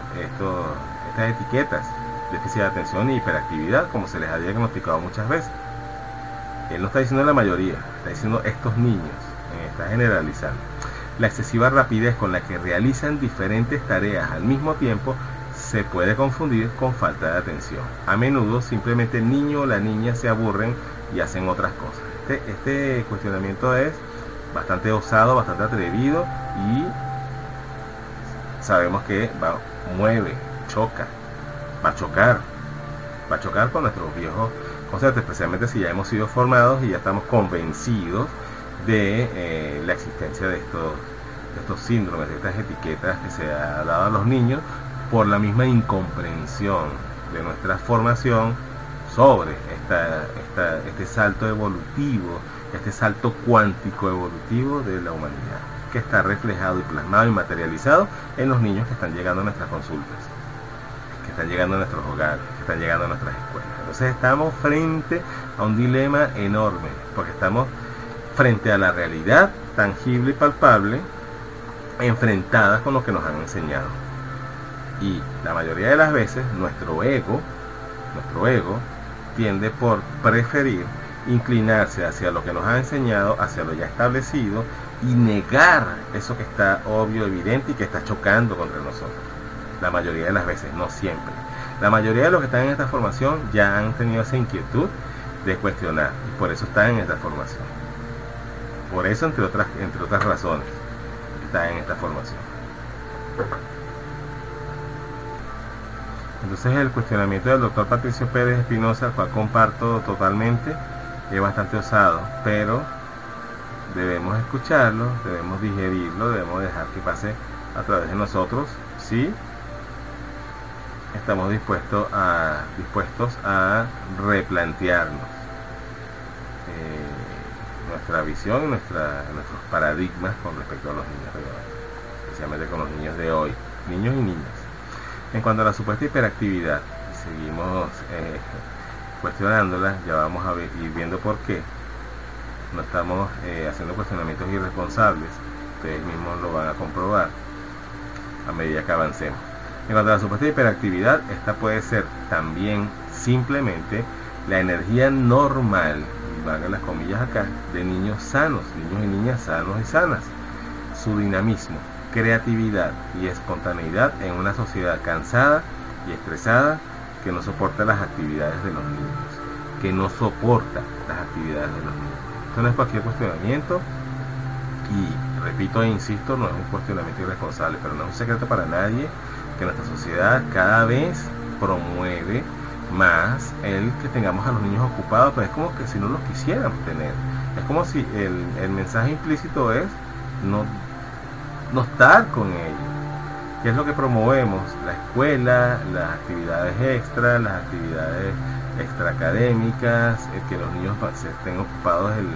etiquetas de déficit de atención y hiperactividad, como se les ha diagnosticado muchas veces. Él no está diciendo la mayoría, está diciendo estos niños, está generalizando. La excesiva rapidez con la que realizan diferentes tareas al mismo tiempo se puede confundir con falta de atención. A menudo simplemente el niño o la niña se aburren y hacen otras cosas. Este cuestionamiento es bastante osado, bastante atrevido, y sabemos que va a chocar con nuestros viejos conceptos, especialmente si ya hemos sido formados y ya estamos convencidos de la existencia de estos síndromes, de estas etiquetas que se ha dado a los niños por la misma incomprensión de nuestra formación sobre este salto evolutivo, este salto cuántico evolutivo de la humanidad, que está reflejado y plasmado y materializado en los niños que están llegando a nuestras consultas, que están llegando a nuestros hogares, que están llegando a nuestras escuelas. Entonces estamos frente a un dilema enorme, porque estamos frente a la realidad tangible y palpable, enfrentadas con lo que nos han enseñado. Y la mayoría de las veces nuestro ego tiende por preferir inclinarse hacia lo que nos ha enseñado, hacia lo ya establecido, y negar eso que está obvio, evidente y que está chocando contra nosotros. La mayoría de las veces, no siempre. La mayoría de los que están en esta formación ya han tenido esa inquietud de cuestionar, y por eso están en esta formación. Por eso, entre otras razones, están en esta formación. Entonces, el cuestionamiento del doctor Patricio Pérez Espinosa, el cual comparto totalmente, es bastante osado, pero debemos escucharlo, debemos digerirlo, debemos dejar que pase a través de nosotros, si estamos dispuestos a replantearnos nuestra visión y nuestros paradigmas con respecto a los niños de hoy, especialmente con los niños de hoy, niños y niñas. En cuanto a la supuesta hiperactividad, seguimos cuestionándola, ya vamos a ir viendo por qué. No estamos haciendo cuestionamientos irresponsables, ustedes mismos lo van a comprobar a medida que avancemos. En cuanto a la supuesta hiperactividad, esta puede ser también simplemente la energía normal, y valga las comillas acá, de niños sanos, niños y niñas sanos y sanas. Su dinamismo, creatividad y espontaneidad en una sociedad cansada y estresada que no soporta las actividades de los niños. que no soporta las actividades de los niños. Esto no es cualquier cuestionamiento y repito e insisto, no es un cuestionamiento irresponsable, pero no es un secreto para nadie que nuestra sociedad cada vez promueve más el que tengamos a los niños ocupados, pero es como que si no los quisiéramos tener. Es como si el mensaje implícito es no estar con ellos. ¿Qué es lo que promovemos? La escuela, las actividades extras, las actividades extraacadémicas, que los niños se estén ocupados el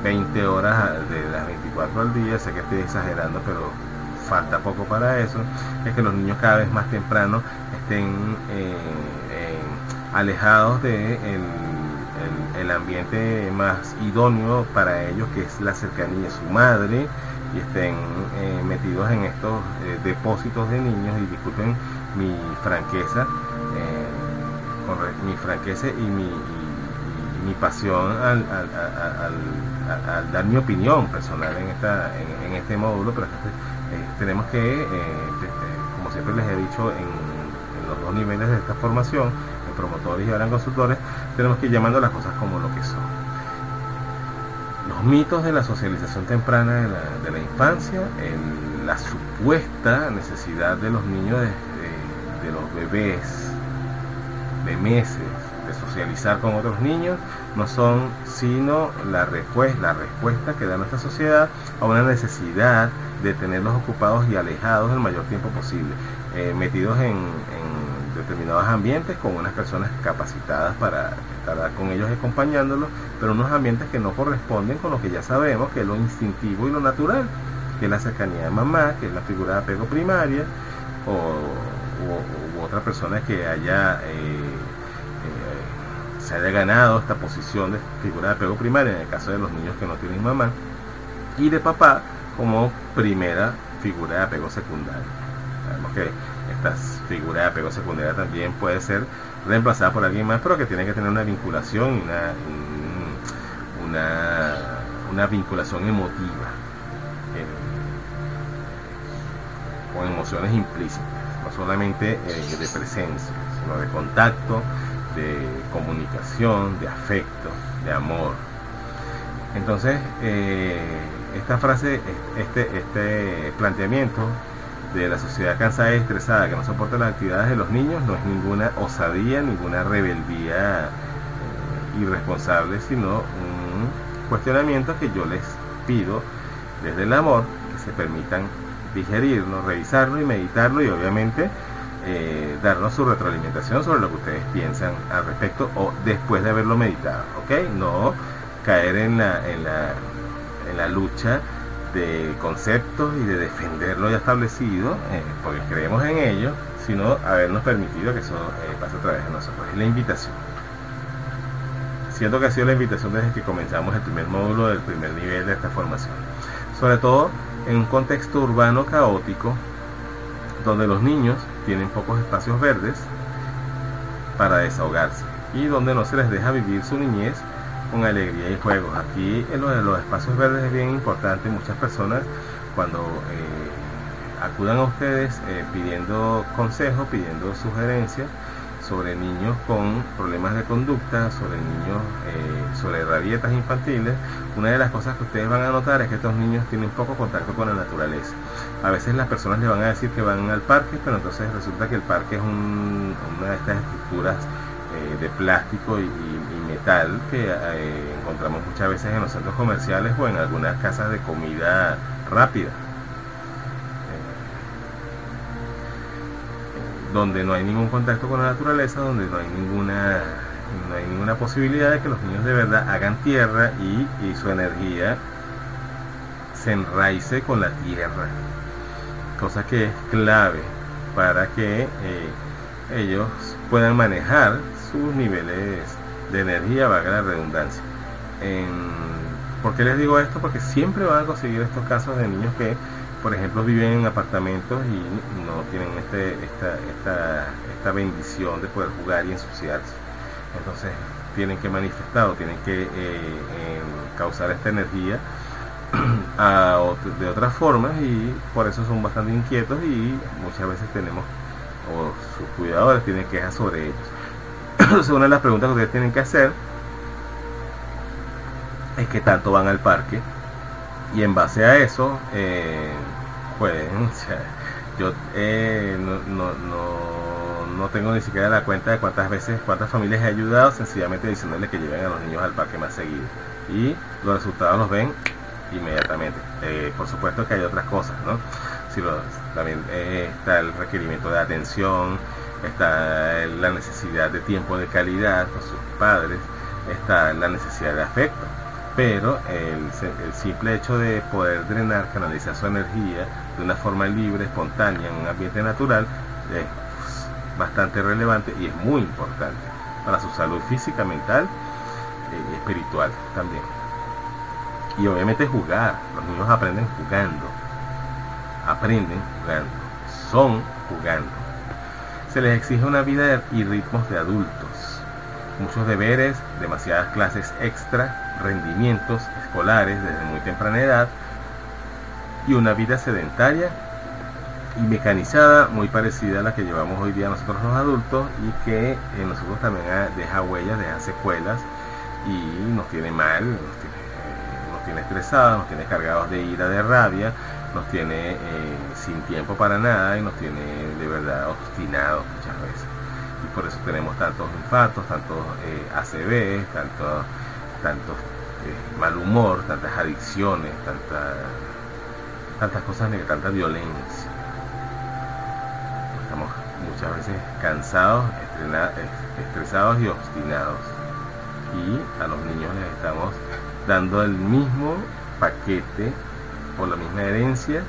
20 horas de las 24 al día. Sé que estoy exagerando, pero falta poco para eso. Es que los niños cada vez más temprano estén alejados de el ambiente más idóneo para ellos, que es la cercanía de su madre, y estén metidos en estos depósitos de niños. Y disculpen mi franqueza, y mi pasión al dar mi opinión personal en este módulo, pero tenemos que, como siempre les he dicho, en los dos niveles de esta formación, en promotores y ahora en consultores, tenemos que ir llamando las cosas como lo que son. Los mitos de la socialización temprana de la infancia, la supuesta necesidad de los niños, de los bebés de meses, de socializar con otros niños, no son sino la respuesta que da nuestra sociedad a una necesidad de tenerlos ocupados y alejados el mayor tiempo posible, metidos en determinados ambientes con unas personas capacitadas para estar con ellos acompañándolos, pero unos ambientes que no corresponden con lo que ya sabemos que es lo instintivo y lo natural, que es la cercanía de mamá, que es la figura de apego primaria, u otra persona que se haya ganado esta posición de figura de apego primaria, en el caso de los niños que no tienen mamá, y de papá como primera figura de apego secundaria. Sabemos que esta figura de apego secundaria también puede ser reemplazada por alguien más, pero que tiene que tener una vinculación, una vinculación emotiva, con emociones implícitas, no solamente de presencia, sino de contacto, de comunicación, de afecto, de amor. Entonces, esta frase, este planteamiento de la sociedad cansada y estresada que no soporta las actividades de los niños no es ninguna osadía, ninguna rebeldía irresponsable, sino un cuestionamiento que yo les pido desde el amor, que se permitan digerirlo, revisarlo y meditarlo, y obviamente darnos su retroalimentación sobre lo que ustedes piensan al respecto o después de haberlo meditado, ¿ok? No caer en la lucha de conceptos y de defender lo ya establecido, porque creemos en ello, sino habernos permitido que eso pase a través de nosotros. Es la invitación. Siento que ha sido la invitación desde que comenzamos el primer módulo del primer nivel de esta formación. Sobre todo en un contexto urbano caótico, donde los niños tienen pocos espacios verdes para desahogarse y donde no se les deja vivir su niñez con alegría y juegos. Aquí en lo de los espacios verdes es bien importante. Muchas personas cuando acudan a ustedes pidiendo consejos, pidiendo sugerencias sobre niños con problemas de conducta, sobre niños, sobre rabietas infantiles, una de las cosas que ustedes van a notar es que estos niños tienen poco contacto con la naturaleza. A veces las personas le van a decir que van al parque, pero entonces resulta que el parque es una de estas estructuras de plástico y metal que encontramos muchas veces en los centros comerciales o en algunas casas de comida rápida, donde no hay ningún contacto con la naturaleza, donde no hay ninguna posibilidad de que los niños de verdad hagan tierra y su energía se enraice con la tierra, cosa que es clave para que ellos puedan manejar sus niveles de energía, valga la redundancia. ¿Por qué les digo esto? Porque siempre van a conseguir estos casos de niños que, por ejemplo, viven en apartamentos y no tienen esta bendición de poder jugar y ensuciarse. Entonces tienen que manifestar o tienen que causar esta energía de otras formas, y por eso son bastante inquietos y muchas veces tenemos, o sus cuidadores tienen quejas sobre ellos. Entonces, una de las preguntas que ustedes tienen que hacer es qué tanto van al parque, y en base a eso, pues, o sea, yo no tengo ni siquiera la cuenta de cuántas familias he ayudado, sencillamente diciéndole que lleven a los niños al parque más seguido, y los resultados los ven inmediatamente. Por supuesto que hay otras cosas, ¿no? También está el requerimiento de atención, está la necesidad de tiempo de calidad con sus padres, está la necesidad de afecto, pero el simple hecho de poder drenar, canalizar su energía de una forma libre, espontánea, en un ambiente natural, es bastante relevante y es muy importante para su salud física, mental y espiritual también. Y obviamente jugar, los niños aprenden jugando, son jugando. Se les exige una vida y ritmos de adultos, muchos deberes, demasiadas clases extra, rendimientos escolares desde muy temprana edad, y una vida sedentaria y mecanizada muy parecida a la que llevamos hoy día nosotros los adultos, y que en nosotros también deja huellas, deja secuelas, y nos tiene mal, nos tiene estresados, nos tiene cargados de ira, de rabia, nos tiene sin tiempo para nada, y nos tiene de verdad obstinados muchas veces. Y por eso tenemos tantos infartos, tantos ACV, tantos mal humor, tantas adicciones, tantas cosas, tanta violencia. Estamos muchas veces cansados, estresados y obstinados, y a los niños les estamos dando el mismo paquete por la misma herencia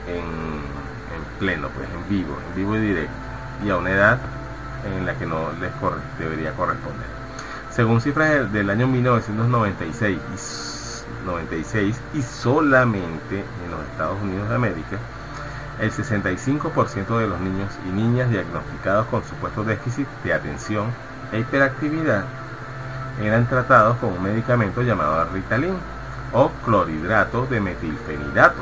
en pleno, pues en vivo y directo, y a una edad en la que no les debería corresponder. Según cifras del año 1996 y solamente en los Estados Unidos de América, el 65% de los niños y niñas diagnosticados con supuesto déficit de atención e hiperactividad eran tratados con un medicamento llamado Ritalin o clorhidrato de metilfenidato,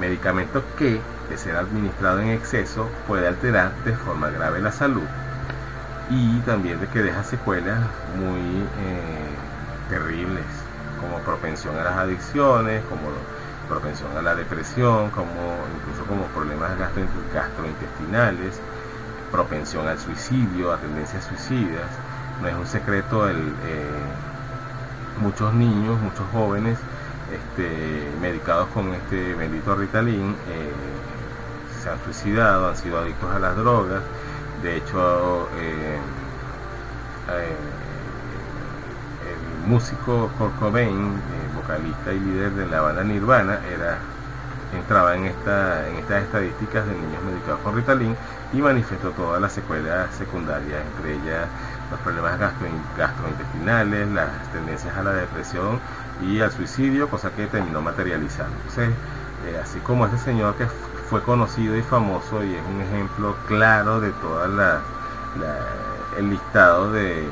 medicamento que, de ser administrado en exceso, puede alterar de forma grave la salud, y también de que deja secuelas muy terribles, como propensión a las adicciones, como propensión a la depresión, incluso como problemas gastrointestinales, propensión al suicidio, a tendencias suicidas. No es un secreto, muchos niños, muchos jóvenes medicados con este bendito Ritalin se han suicidado, han sido adictos a las drogas. De hecho, el músico Kurt Cobain, vocalista y líder de la banda Nirvana, entraba en estas estadísticas de niños medicados con Ritalin, y manifestó todas las secuelas secundarias, entre ellas los problemas gastrointestinales, las tendencias a la depresión y al suicidio, cosa que terminó materializando. Entonces, así como este señor que fue conocido y famoso, y es un ejemplo claro de toda el listado de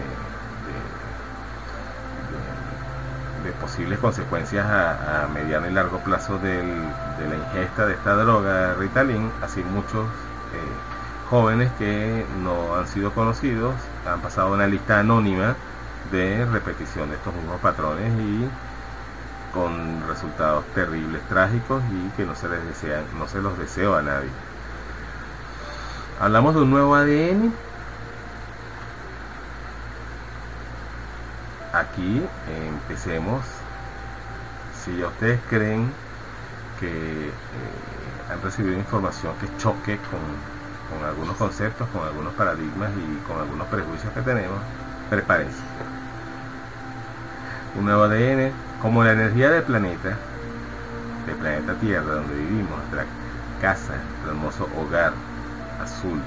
posibles consecuencias a mediano y largo plazo de la ingesta de esta droga Ritalin, así muchos jóvenes que no han sido conocidos han pasado una lista anónima de repetición de estos mismos patrones, y con resultados terribles, trágicos, y que no se los deseo a nadie. Hablamos de un nuevo ADN. Aquí empecemos. Si ya ustedes creen que han recibido información que choque con algunos conceptos, con algunos paradigmas y con algunos prejuicios que tenemos, prepárense. Un nuevo ADN, como la energía del planeta Tierra, donde vivimos, nuestra casa, nuestro hermoso hogar azul,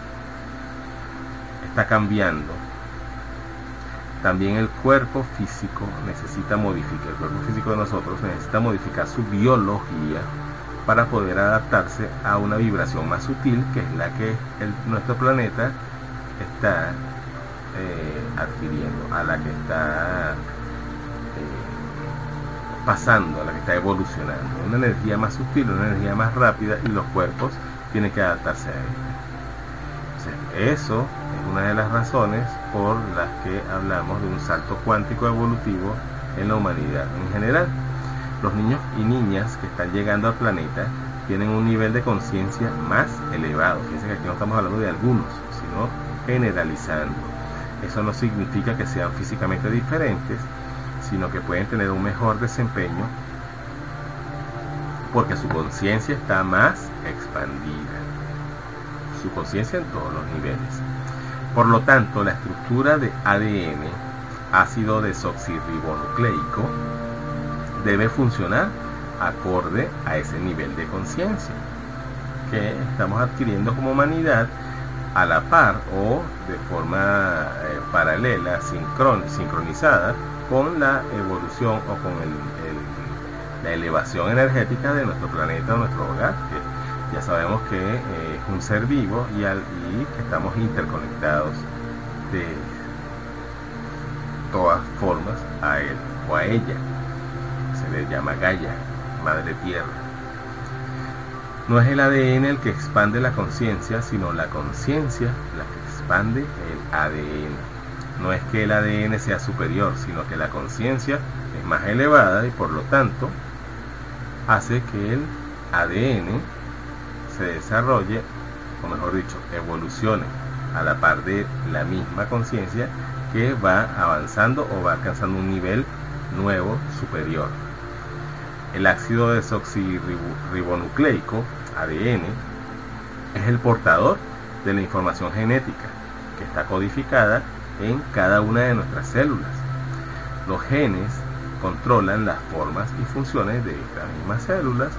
está cambiando. También el cuerpo físico necesita modificar, el cuerpo físico de nosotros necesita modificar su biología para poder adaptarse a una vibración más sutil, que es la que nuestro planeta está adquiriendo, a la que está pasando, a la que está evolucionando. Una energía más sutil, una energía más rápida, y los cuerpos tienen que adaptarse a ella. Entonces, eso es una de las razones por las que hablamos de un salto cuántico evolutivo en la humanidad en general. Los niños y niñas que están llegando al planeta tienen un nivel de conciencia más elevado. Fíjense que aquí no estamos hablando de algunos, sino generalizando. Eso no significa que sean físicamente diferentes, sino que pueden tener un mejor desempeño porque su conciencia está más expandida. Su conciencia en todos los niveles. Por lo tanto, la estructura de ADN, ácido desoxirribonucleico, debe funcionar acorde a ese nivel de conciencia que estamos adquiriendo como humanidad, a la par o de forma paralela, sincronizada con la evolución o con la elevación energética de nuestro planeta o nuestro hogar, que ya sabemos que es un ser vivo y que estamos interconectados de todas formas a él o a ella. Se le llama Gaia, Madre Tierra. No es el ADN el que expande la conciencia, sino la conciencia la que expande el ADN. No es que el ADN sea superior, sino que la conciencia es más elevada y por lo tanto hace que el ADN se desarrolle, o mejor dicho, evolucione a la par de la misma conciencia que va avanzando o va alcanzando un nivel nuevo, superior. El ácido desoxirribonucleico, ADN, es el portador de la información genética que está codificada en cada una de nuestras células. Los genes controlan las formas y funciones de estas mismas células,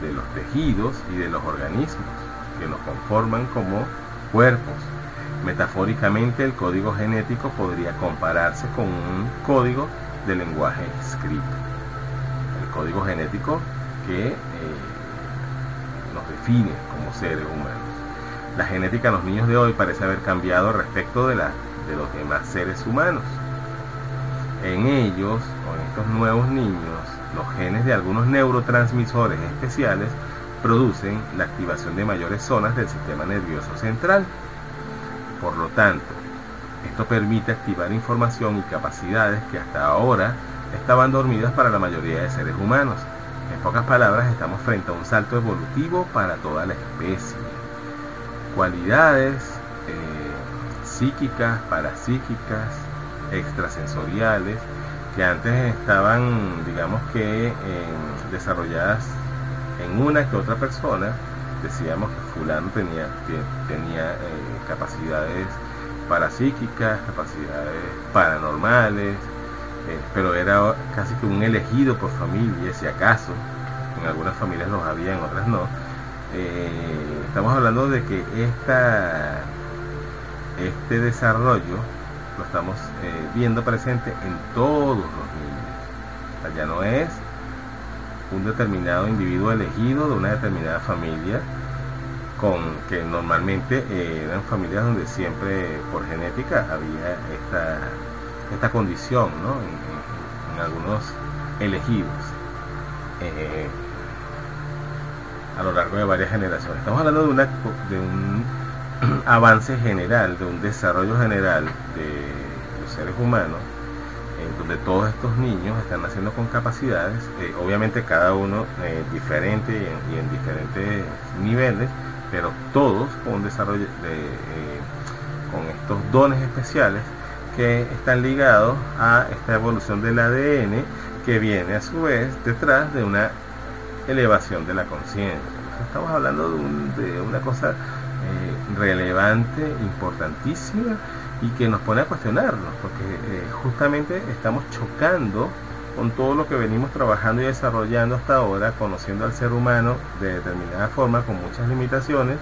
de los tejidos y de los organismos que nos conforman como cuerpos. Metafóricamente, el código genético podría compararse con un código de lenguaje escrito. El código genético que nos define como seres humanos. La genética en los niños de hoy parece haber cambiado respecto de los demás seres humanos. En ellos, o en estos nuevos niños, los genes de algunos neurotransmisores especiales producen la activación de mayores zonas del sistema nervioso central. Por lo tanto, esto permite activar información y capacidades que hasta ahora estaban dormidas para la mayoría de seres humanos. En pocas palabras, estamos frente a un salto evolutivo para toda la especie. Cualidades psíquicas, parapsíquicas, extrasensoriales, que antes estaban, digamos que, desarrolladas en una que otra persona. Decíamos que fulano tenía capacidades parapsíquicas, capacidades paranormales, pero era casi que un elegido por familia, si acaso. En algunas familias los había, en otras no. Estamos hablando de que este desarrollo lo estamos viendo presente en todos los niños. O sea, ya no es un determinado individuo elegido de una determinada familia, que normalmente eran familias donde siempre por genética había esta condición, ¿no? en algunos elegidos a lo largo de varias generaciones. Estamos hablando de un avance general, de un desarrollo general de los seres humanos, donde todos estos niños están naciendo con capacidades, obviamente cada uno diferente y en diferentes niveles, pero todos con un desarrollo con estos dones especiales que están ligados a esta evolución del ADN, que viene a su vez detrás de una elevación de la conciencia. Estamos hablando de una cosa relevante, importantísima, y que nos pone a cuestionarnos, porque justamente estamos chocando con todo lo que venimos trabajando y desarrollando hasta ahora, conociendo al ser humano de determinada forma, con muchas limitaciones,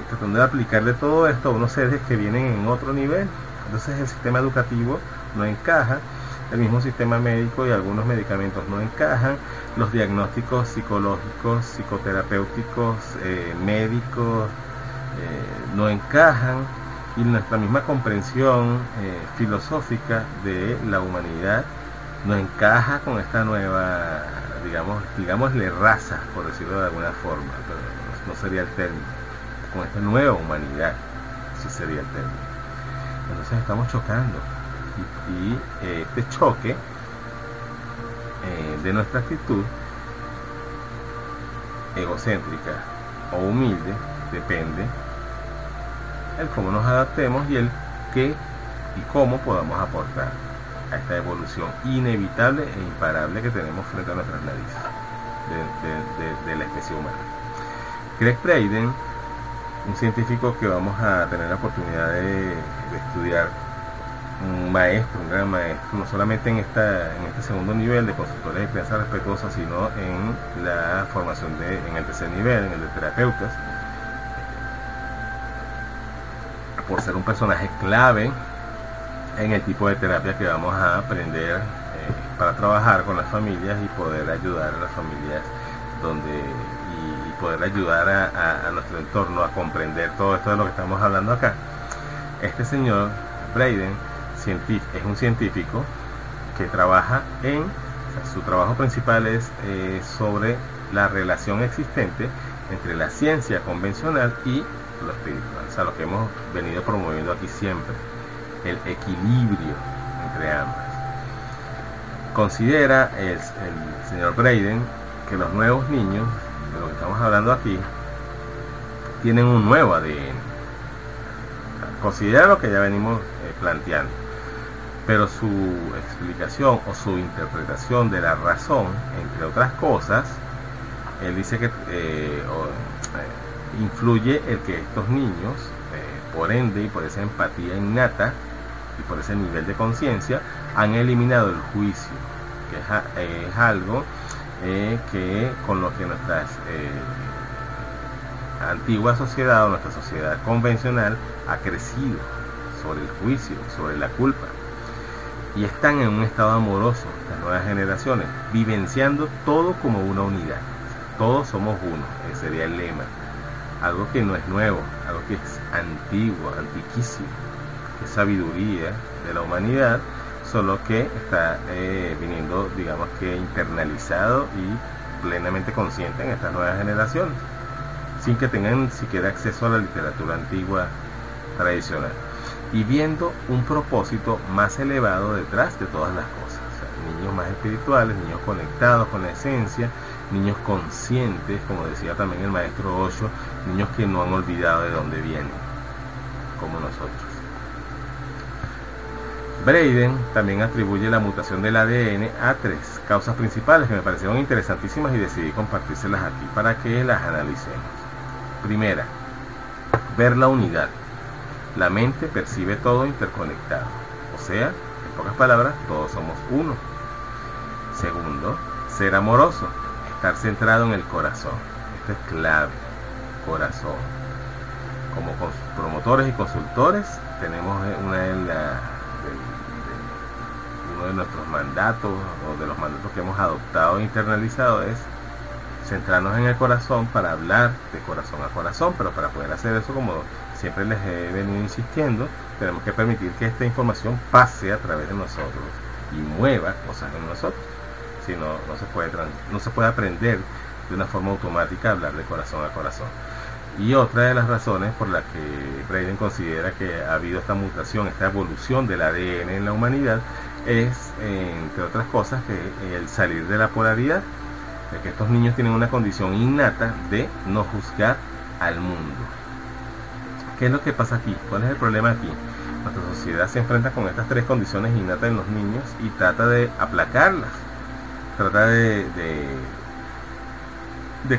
tratando de aplicarle todo esto a unos seres que vienen en otro nivel. Entonces el sistema educativo no encaja, el mismo sistema médico y algunos medicamentos no encajan, los diagnósticos psicológicos, psicoterapéuticos, médicos no encajan, y nuestra misma comprensión filosófica de la humanidad no encaja con esta nueva, digámosle raza, por decirlo de alguna forma, pero no sería el término, con esta nueva humanidad. así sería el término. Entonces estamos chocando y este choque de nuestra actitud egocéntrica o humilde depende el cómo nos adaptemos y el qué y cómo podamos aportar a esta evolución inevitable e imparable que tenemos frente a nuestras narices de la especie humana. Greg Braden, un científico que vamos a tener la oportunidad de estudiar, un maestro, un gran maestro, no solamente en este segundo nivel de consultores de crianza respetuosa, sino en la formación en el tercer nivel, en el de terapeutas, por ser un personaje clave en el tipo de terapia que vamos a aprender para trabajar con las familias y poder ayudar a las familias y poder ayudar a nuestro entorno a comprender todo esto de lo que estamos hablando acá. Este señor Braden es un científico que trabaja su trabajo principal es sobre la relación existente entre la ciencia convencional y lo espiritual, o sea, lo que hemos venido promoviendo aquí siempre, el equilibrio entre ambas. Considera el señor Braden que los nuevos niños, de lo que estamos hablando aquí, tienen un nuevo ADN. Considera lo que ya venimos planteando, pero su explicación o su interpretación de la razón, entre otras cosas, él dice que influye el que estos niños, por ende y por esa empatía innata y por ese nivel de conciencia, han eliminado el juicio, que es algo que con lo que nuestra antigua sociedad o nuestra sociedad convencional ha crecido, sobre el juicio, sobre la culpa, y están en un estado amoroso estas nuevas generaciones, vivenciando todo como una unidad. Todos somos uno, ese sería el lema. Algo que no es nuevo, algo que es antiguo, antiquísimo, es sabiduría de la humanidad, solo que está viniendo, digamos que internalizado y plenamente consciente en estas nuevas generaciones, sin que tengan siquiera acceso a la literatura antigua tradicional, y viendo un propósito más elevado detrás de todas las cosas. O sea, niños más espirituales, niños conectados con la esencia, niños conscientes, como decía también el maestro Osho, niños que no han olvidado de dónde vienen, como nosotros. Braden también atribuye la mutación del ADN a 3 causas principales que me parecieron interesantísimas y decidí compartírselas aquí para que las analicemos. Primera, ver la unidad. La mente percibe todo interconectado, o sea, en pocas palabras, todos somos uno. Segundo, ser amoroso, estar centrado en el corazón. Esto es clave, corazón. Como promotores y consultores tenemos uno de nuestros mandatos, o de los mandatos que hemos adoptado e internalizado, es centrarnos en el corazón para hablar de corazón a corazón. Pero para poder hacer eso, como siempre les he venido insistiendo, tenemos que permitir que esta información pase a través de nosotros y mueva cosas en nosotros. Si no, no se puede aprender de una forma automática a hablar de corazón a corazón. Y otra de las razones por las que Braden considera que ha habido esta mutación, esta evolución del ADN en la humanidad, es, entre otras cosas, que el salir de la polaridad, de que estos niños tienen una condición innata de no juzgar al mundo. ¿Qué es lo que pasa aquí? ¿Cuál es el problema aquí? Nuestra sociedad se enfrenta con estas 3 condiciones innatas en los niños y trata de aplacarlas, trata de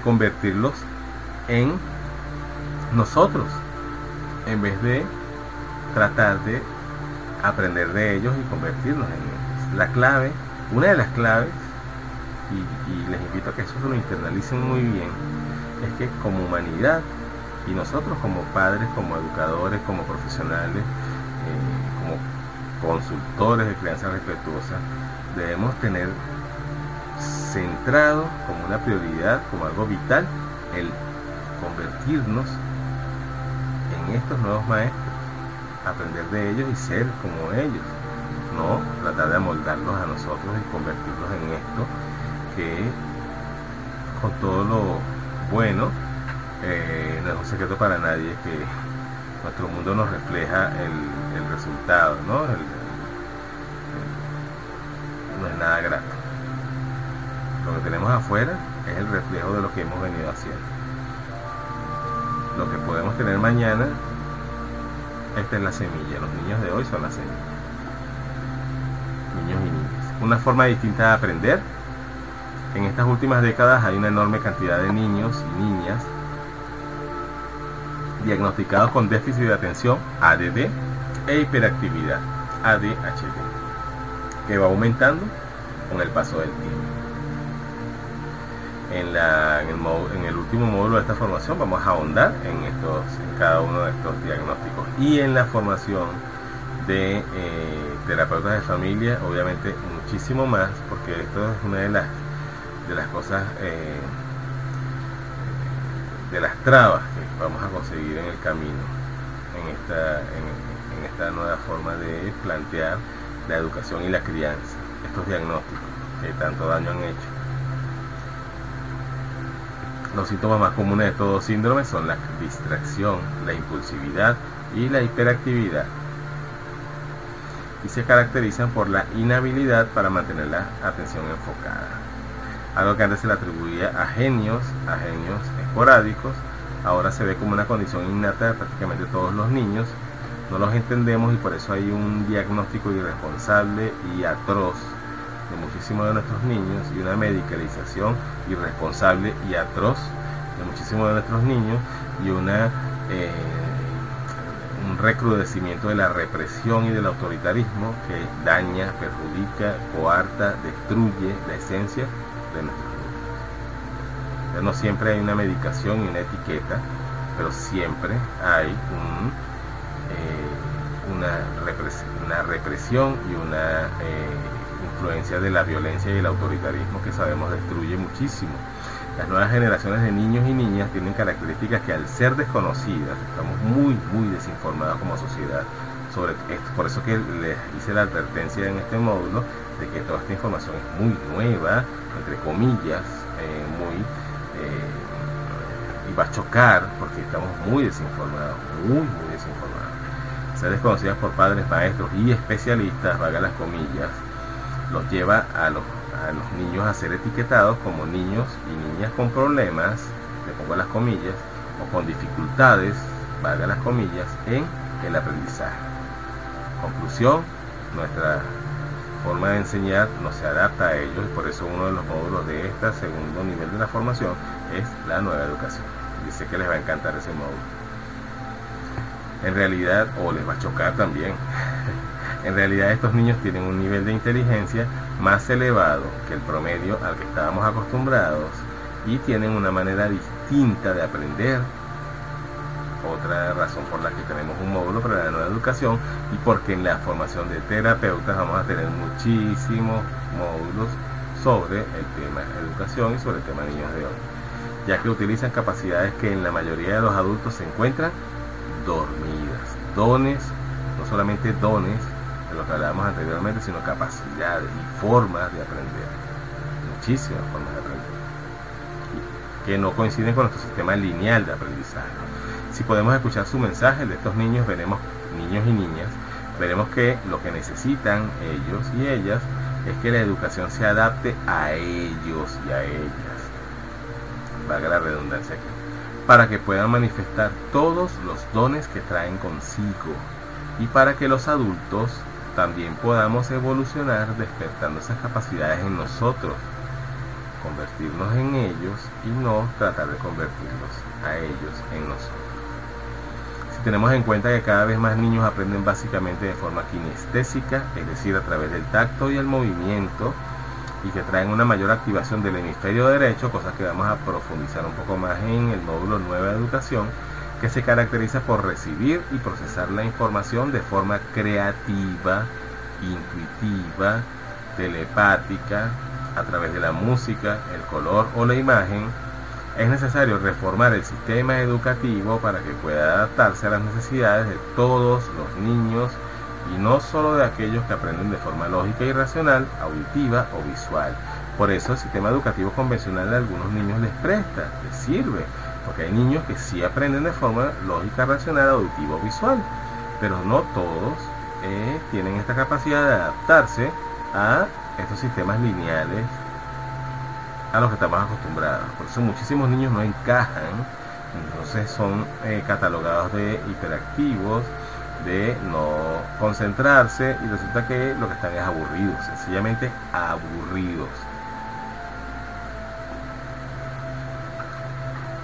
convertirlos en nosotros, en vez de tratar de aprender de ellos y convertirnos en ellos. La clave, una de las claves, y les invito a que eso se lo internalicen muy bien, es que como humanidad, y nosotros como padres, como educadores, como profesionales, como consultores de crianza respetuosa, debemos tener centrado como una prioridad, como algo vital, el convertirnos en estos nuevos maestros, aprender de ellos y ser como ellos, no tratar de amoldarlos a nosotros y convertirlos en esto que, con todo lo bueno, no es un secreto para nadie nuestro mundo nos refleja el resultado, ¿no? No es nada grato. Lo que tenemos afuera es el reflejo de lo que hemos venido haciendo. Lo que podemos tener mañana, esta es la semilla. Los niños de hoy son la semilla. Niños y niñas. Una forma distinta de aprender. En estas últimas décadas hay una enorme cantidad de niños y niñas diagnosticados con déficit de atención, ADD, e hiperactividad, ADHD, que va aumentando con el paso del tiempo. En el último módulo de esta formación vamos a ahondar en cada uno de estos diagnósticos, y en la formación de terapeutas de familia, obviamente muchísimo más, porque esto es una de las cosas, de las trabas que vamos a conseguir en el camino, en esta nueva forma de plantear la educación y la crianza, estos diagnósticos que tanto daño han hecho. Los síntomas más comunes de todo síndrome son la distracción, la impulsividad y la hiperactividad, y se caracterizan por la inhabilidad para mantener la atención enfocada. Algo que antes se le atribuía a genios esporádicos, ahora se ve como una condición innata de prácticamente todos los niños. No los entendemos y por eso hay un diagnóstico irresponsable y atroz de muchísimos de nuestros niños, y una medicalización irresponsable y atroz de muchísimos de nuestros niños, y un recrudecimiento de la represión y del autoritarismo que daña, perjudica, coarta, destruye la esencia de nuestros niños. Ya no siempre hay una medicación y una etiqueta, pero siempre hay una represión y una influencia de la violencia y el autoritarismo que sabemos destruye muchísimo. Las nuevas generaciones de niños y niñas tienen características que, al ser desconocidas, estamos muy desinformados como sociedad sobre esto. Por eso que les hice la advertencia en este módulo de que toda esta información es muy nueva, entre comillas, y va a chocar porque estamos muy desinformados, muy desinformados. Ser desconocidas por padres, maestros y especialistas, valga las comillas, los lleva a los niños a ser etiquetados como niños y niñas con problemas, le pongo las comillas, o con dificultades, valga las comillas, en el aprendizaje. Conclusión, nuestra forma de enseñar no se adapta a ellos, y por eso uno de los módulos de este segundo nivel de la formación es la nueva educación. Y sé que les va a encantar ese módulo. En realidad, o les va a chocar también, en realidad estos niños tienen un nivel de inteligencia más elevado que el promedio al que estábamos acostumbrados, y tienen una manera distinta de aprender. Otra razón por la que tenemos un módulo para la nueva educación, y porque en la formación de terapeutas vamos a tener muchísimos módulos sobre el tema educación y sobre el tema niños de hoy, ya que utilizan capacidades que en la mayoría de los adultos se encuentran dormidas. Dones, no solamente dones de lo que hablábamos anteriormente, sino capacidades y formas de aprender, muchísimas formas de aprender, que no coinciden con nuestro sistema lineal de aprendizaje. Si podemos escuchar su mensaje de estos niños, veremos, niños y niñas, veremos que lo que necesitan ellos y ellas es que la educación se adapte a ellos y a ellas, valga la redundancia aquí, para que puedan manifestar todos los dones que traen consigo, y para que los adultos también podamos evolucionar despertando esas capacidades en nosotros, convertirnos en ellos y no tratar de convertirlos a ellos en nosotros. Si tenemos en cuenta que cada vez más niños aprenden básicamente de forma kinestésica, es decir, a través del tacto y el movimiento, y que traen una mayor activación del hemisferio derecho, cosa que vamos a profundizar un poco más en el módulo Nueva Educación, que se caracteriza por recibir y procesar la información de forma creativa, intuitiva, telepática, a través de la música, el color o la imagen. Es necesario reformar el sistema educativo para que pueda adaptarse a las necesidades de todos los niños, y no solo de aquellos que aprenden de forma lógica y racional, auditiva o visual. Por eso el sistema educativo convencional a algunos niños les presta, les sirve, porque hay niños que sí aprenden de forma lógica, racional, auditiva o visual, pero no todos tienen esta capacidad de adaptarse a estos sistemas lineales a los que estamos acostumbrados. Por eso muchísimos niños no encajan, entonces son catalogados de hiperactivos, de no concentrarse, y resulta que lo que están es aburridos, sencillamente aburridos.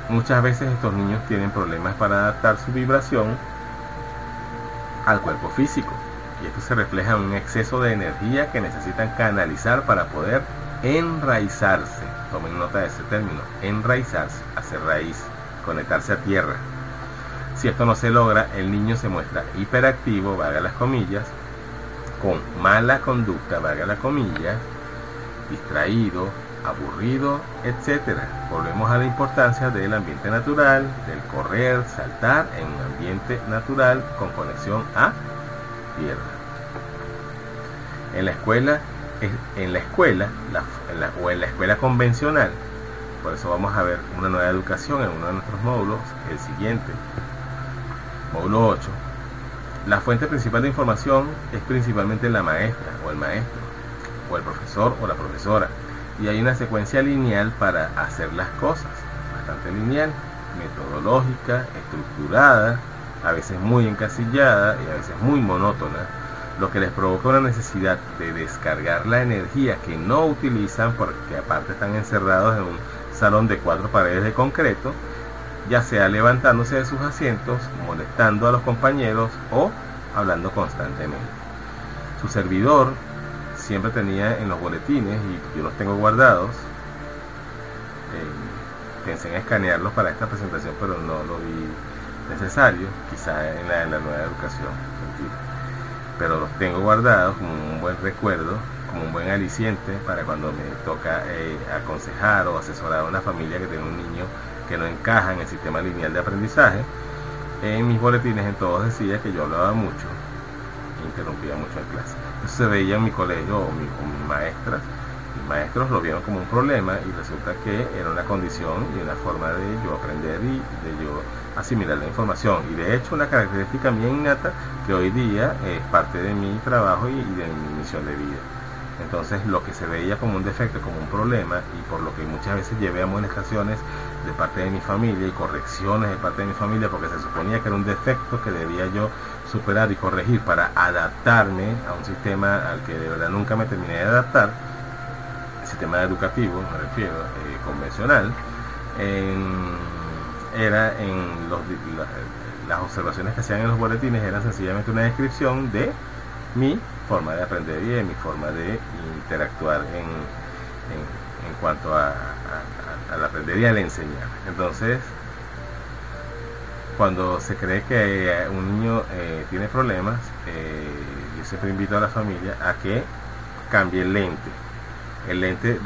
Muchas veces estos niños tienen problemas para adaptar su vibración al cuerpo físico, y esto se refleja en un exceso de energía que necesitan canalizar para poder enraizarse. Tomen nota de ese término, enraizarse, hacer raíz, conectarse a tierra. Si esto no se logra, el niño se muestra hiperactivo, valga las comillas, con mala conducta, valga la comilla, distraído, aburrido, etc. Volvemos a la importancia del ambiente natural, del correr, saltar en un ambiente natural con conexión a tierra. En la escuela convencional, por eso vamos a ver una nueva educación en uno de nuestros módulos, el siguiente, módulo 8. La fuente principal de información es principalmente la maestra o el maestro, o el profesor o la profesora, y hay una secuencia lineal para hacer las cosas, bastante lineal, metodológica, estructurada, a veces muy encasillada y a veces muy monótona, lo que les provoca una necesidad de descargar la energía que no utilizan, porque aparte están encerrados en un salón de 4 paredes de concreto, ya sea levantándose de sus asientos, molestando a los compañeros o hablando constantemente. Su servidor siempre tenía en los boletines, y yo los tengo guardados, pensé en escanearlos para esta presentación, pero no lo vi necesario, quizá en la nueva educación, pero los tengo guardados como un buen recuerdo, como un buen aliciente para cuando me toca aconsejar o asesorar a una familia que tiene un niño que no encaja en el sistema lineal de aprendizaje. En mis boletines en todos decía que yo hablaba mucho, interrumpía mucho en clase. Eso se veía en mi colegio o mis maestras. Mis maestros lo vieron como un problema, y resulta que era una condición y una forma de yo aprender y de yo asimilar la información, y de hecho una característica mía innata que hoy día es parte de mi trabajo y de mi misión de vida. Entonces, lo que se veía como un defecto, como un problema, y por lo que muchas veces llevé amonestaciones de parte de mi familia y correcciones de parte de mi familia, porque se suponía que era un defecto que debía yo superar y corregir para adaptarme a un sistema al que de verdad nunca me terminé de adaptar, el sistema educativo, me refiero, convencional. Las observaciones que hacían en los boletines eran sencillamente una descripción de mi forma de aprender y de mi forma de interactuar en cuanto al aprender y al enseñar. Entonces, cuando se cree que un niño tiene problemas, yo siempre invito a la familia a que cambie el lente. El lente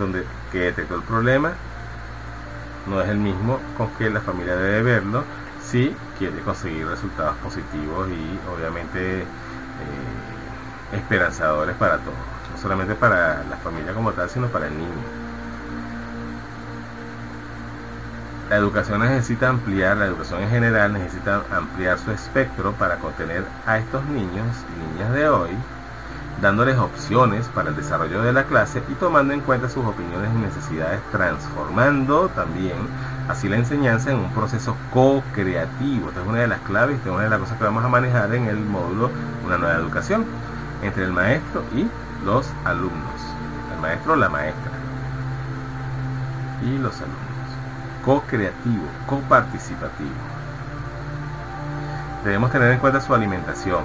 que detectó el problema no es el mismo con que la familia debe verlo si quiere conseguir resultados positivos y obviamente esperanzadores para todos, no solamente para la familia como tal, sino para el niño. La educación la educación en general necesita ampliar su espectro para contener a estos niños y niñas de hoy, dándoles opciones para el desarrollo de la clase y tomando en cuenta sus opiniones y necesidades, transformando también así la enseñanza en un proceso co-creativo. Esta es una de las claves, esta es una de las cosas que vamos a manejar en el módulo Una Nueva Educación, entre el maestro y los alumnos. El maestro, la maestra y los alumnos. Co-creativo, coparticipativo. Debemos tener en cuenta su alimentación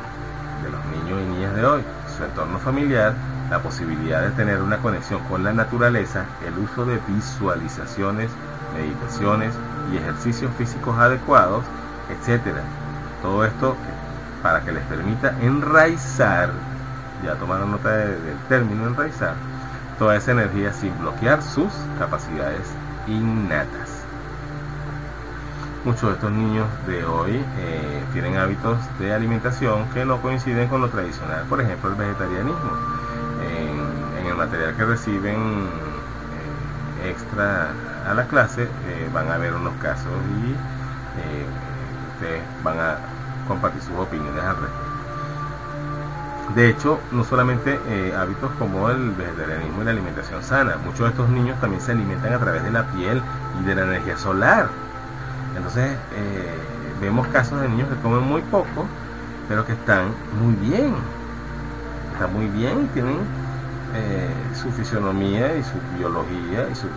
de los niños y niñas de hoy, su entorno familiar, la posibilidad de tener una conexión con la naturaleza, el uso de visualizaciones, meditaciones y ejercicios físicos adecuados, etc. Todo esto para que les permita enraizar, ya tomaron nota del término enraizar, toda esa energía sin bloquear sus capacidades innatas. Muchos de estos niños de hoy tienen hábitos de alimentación que no coinciden con lo tradicional, por ejemplo el vegetarianismo. En el material que reciben extra a la clase, van a ver unos casos y ustedes van a compartir sus opiniones al respecto. De hecho, no solamente hábitos como el vegetarianismo y la alimentación sana, muchos de estos niños también se alimentan a través de la piel y de la energía solar. Entonces, vemos casos de niños que comen muy poco, pero que están muy bien, tienen su fisionomía y su biología y su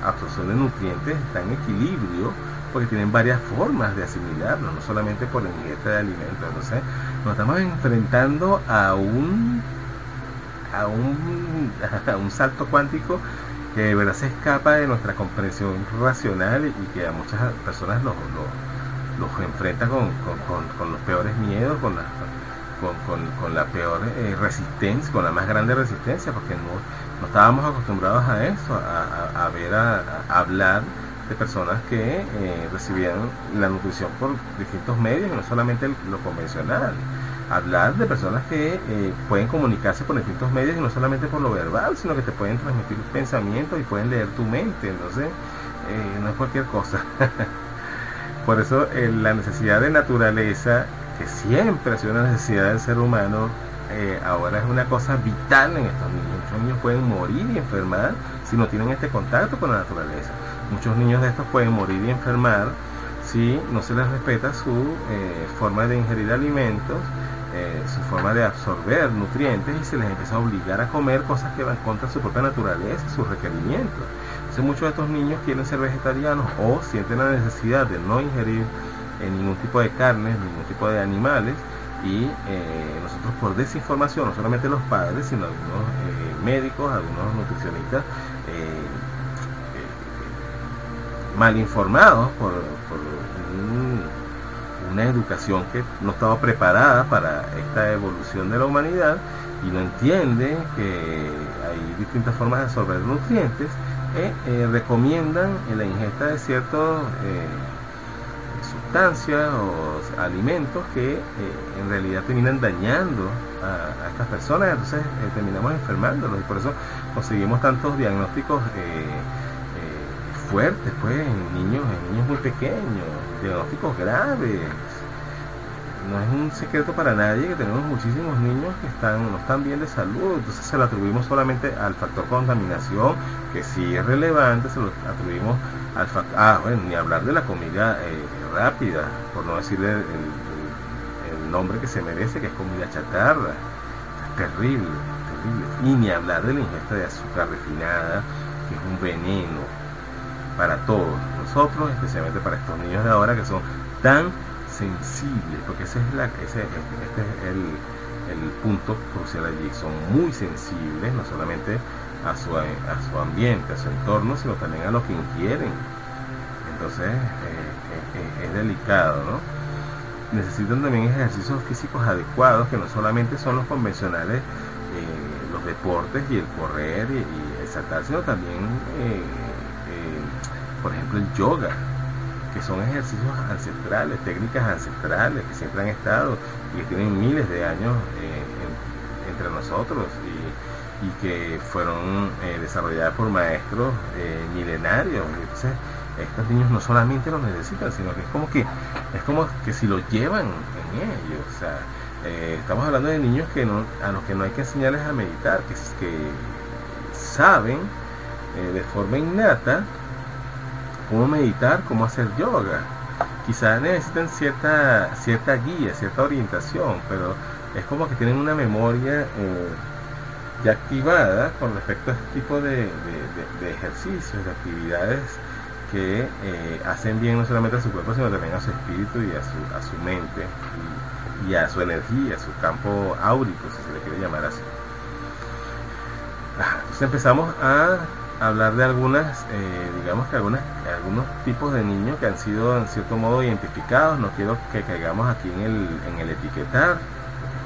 absorción de nutrientes está en equilibrio, porque tienen varias formas de asimilarlo, no solamente por la ingesta de alimentos. Entonces nos estamos enfrentando a un salto cuántico que de verdad se escapa de nuestra comprensión racional y que a muchas personas los enfrenta con los peores miedos, con la peor resistencia, con la más grande resistencia, porque no estábamos acostumbrados a eso, a hablar de personas que recibían la nutrición por distintos medios y no solamente lo convencional. Hablar de personas que pueden comunicarse por distintos medios y no solamente por lo verbal, sino que te pueden transmitir pensamientos y pueden leer tu mente. Entonces no es cualquier cosa. Por eso la necesidad de naturaleza, que siempre ha sido una necesidad del ser humano, ahora es una cosa vital en estos niños. Muchos niños pueden morir y enfermar si no tienen este contacto con la naturaleza. Muchos niños de estos pueden morir y enfermar si no se les respeta su forma de ingerir alimentos, su forma de absorber nutrientes, y se les empieza a obligar a comer cosas que van contra su propia naturaleza, sus requerimientos. Entonces muchos de estos niños quieren ser vegetarianos o sienten la necesidad de no ingerir ningún tipo de carnes, ningún tipo de animales, y nosotros por desinformación, no solamente los padres, sino algunos médicos, algunos nutricionistas mal informados por una educación que no estaba preparada para esta evolución de la humanidad y no entiende que hay distintas formas de absorber nutrientes, recomiendan la ingesta de ciertos sustancias o alimentos que en realidad terminan dañando a estas personas. Entonces terminamos enfermándolos, y por eso conseguimos tantos diagnósticos fuertes, pues, en niños muy pequeños, diagnósticos graves. No es un secreto para nadie que tenemos muchísimos niños que no están bien de salud. Entonces se lo atribuimos solamente al factor contaminación, que sí es relevante. Se lo atribuimos al factor, ni hablar de la comida rápida, por no decirle el nombre que se merece, que es comida chatarra. Es terrible. Y ni hablar de la ingesta de azúcar refinada, que es un veneno para todos nosotros, especialmente para estos niños de ahora que son tan sensibles, porque este es el punto crucial allí. Son muy sensibles, no solamente a su ambiente, a su entorno, sino también a lo que ingieren. Entonces es delicado, ¿no? Necesitan también ejercicios físicos adecuados, que no solamente son los convencionales, los deportes y el correr y el saltar, sino también por ejemplo el yoga, que son ejercicios ancestrales, técnicas ancestrales que siempre han estado y que tienen miles de años entre nosotros, y que fueron desarrolladas por maestros milenarios. Entonces estos niños no solamente lo necesitan, sino que es como que si lo llevan en ellos. O sea, estamos hablando de niños a los que no hay que enseñarles a meditar, que saben de forma innata cómo meditar, cómo hacer yoga. Quizás necesitan cierta guía, cierta orientación, pero es como que tienen una memoria ya activada con respecto a este tipo de ejercicios, de actividades que hacen bien no solamente a su cuerpo, sino también a su espíritu y a su mente y a su energía, a su campo áurico, si se le quiere llamar así. Entonces empezamos a hablar de algunos tipos de niños que han sido en cierto modo identificados. No quiero que caigamos aquí en el etiquetar.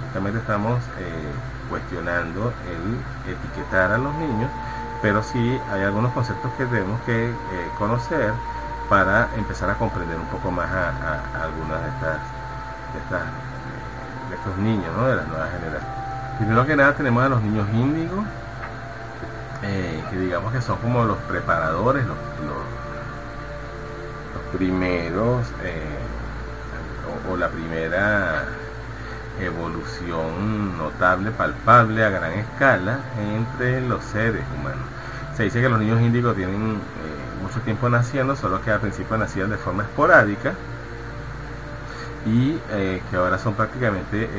Justamente estamos cuestionando el etiquetar a los niños, pero sí hay algunos conceptos que tenemos que conocer para empezar a comprender un poco más a algunas de estos niños, ¿no? De las nuevas generaciones. Primero que nada tenemos a los niños índigo, que digamos que son como los preparadores, los primeros, o la primera evolución notable, palpable a gran escala entre los seres humanos. Se dice que los niños índigos tienen mucho tiempo naciendo, solo que al principio nacían de forma esporádica y que ahora son prácticamente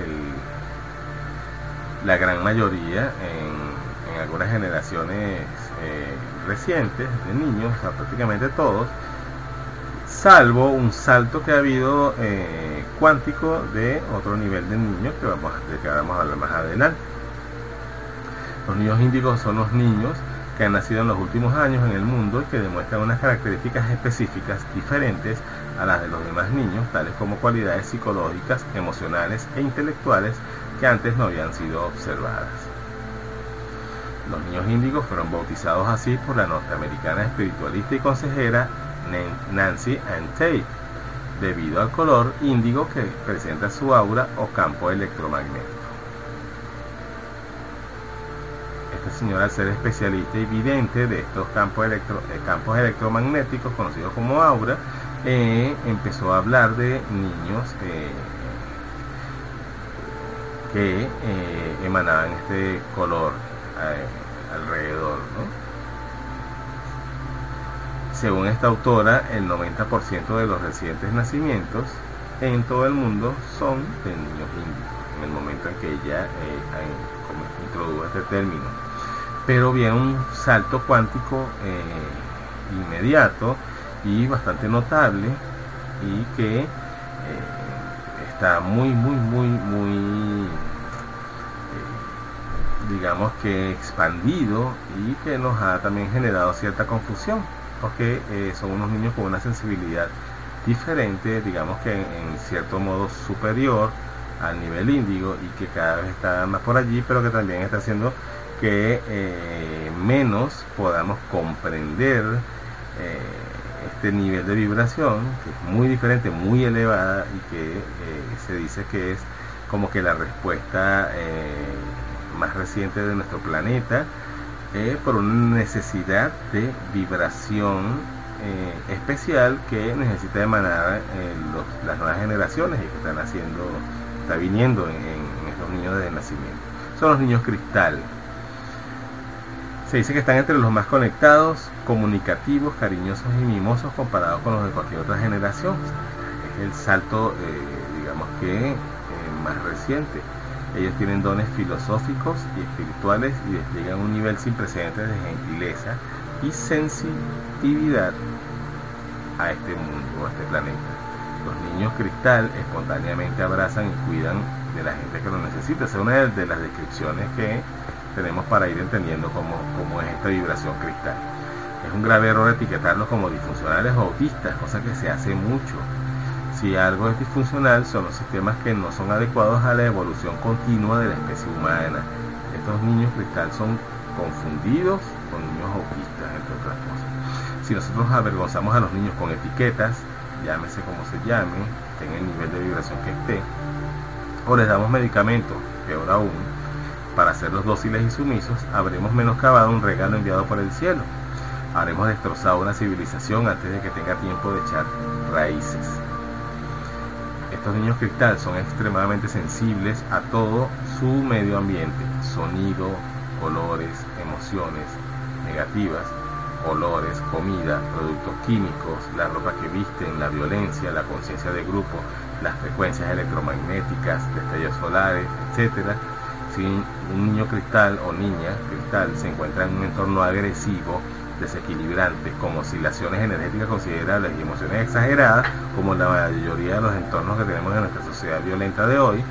la gran mayoría en algunas generaciones recientes de niños, o sea, prácticamente todos, salvo un salto que ha habido cuántico de otro nivel de niños de que vamos a hablar más adelante. Los niños índigos son los niños que han nacido en los últimos años en el mundo y que demuestran unas características específicas diferentes a las de los demás niños, tales como cualidades psicológicas, emocionales e intelectuales que antes no habían sido observadas. Los niños índigos fueron bautizados así por la norteamericana espiritualista y consejera Nancy Ann Tate, debido al color índigo que presenta su aura o campo electromagnético. Esta señora, al ser especialista y vidente de estos campos electromagnéticos conocidos como aura, empezó a hablar de niños que emanaban este color alrededor, ¿no? Según esta autora, el 90% de los recientes nacimientos en todo el mundo son de niños índigos, en el momento en que ella introdujo este término. Pero viene un salto cuántico inmediato y bastante notable, y que está muy digamos que expandido, y que nos ha también generado cierta confusión, porque son unos niños con una sensibilidad diferente, digamos que en cierto modo superior al nivel índigo, y que cada vez está más por allí, pero que también está haciendo que menos podamos comprender este nivel de vibración, que es muy diferente, muy elevada, y que se dice que es como que la respuesta más reciente de nuestro planeta por una necesidad de vibración especial que necesita emanar las nuevas generaciones, y que está viniendo en estos niños de nacimiento. Son los niños cristal. Se dice que están entre los más conectados, comunicativos, cariñosos y mimosos comparados con los de cualquier otra generación. Es el salto, digamos que más reciente. Ellos tienen dones filosóficos y espirituales y despliegan un nivel sin precedentes de gentileza y sensitividad a este mundo, a este planeta. Los niños cristal espontáneamente abrazan y cuidan de la gente que lo necesita. Esa es una de las descripciones que tenemos para ir entendiendo cómo es esta vibración cristal. Es un grave error etiquetarlos como disfuncionales o autistas, cosa que se hace mucho. Si algo es disfuncional, son los sistemas que no son adecuados a la evolución continua de la especie humana. Estos niños cristal son confundidos con niños autistas, entre otras cosas. Si nosotros avergonzamos a los niños con etiquetas, llámese como se llame, en el nivel de vibración que esté, o les damos medicamentos, peor aún, para hacerlos dóciles y sumisos, habremos menoscabado un regalo enviado por el cielo. Habremos destrozado una civilización antes de que tenga tiempo de echar raíces. Estos niños cristal son extremadamente sensibles a todo su medio ambiente: sonido, colores, emociones negativas, olores, comida, productos químicos, la ropa que visten, la violencia, la conciencia de grupo, las frecuencias electromagnéticas, destellos solares, etc. Si un niño cristal o niña cristal se encuentra en un entorno agresivo, desequilibrante, con oscilaciones energéticas considerables y emociones exageradas, como la mayoría de los entornos que tenemos en nuestra sociedad violenta de hoy,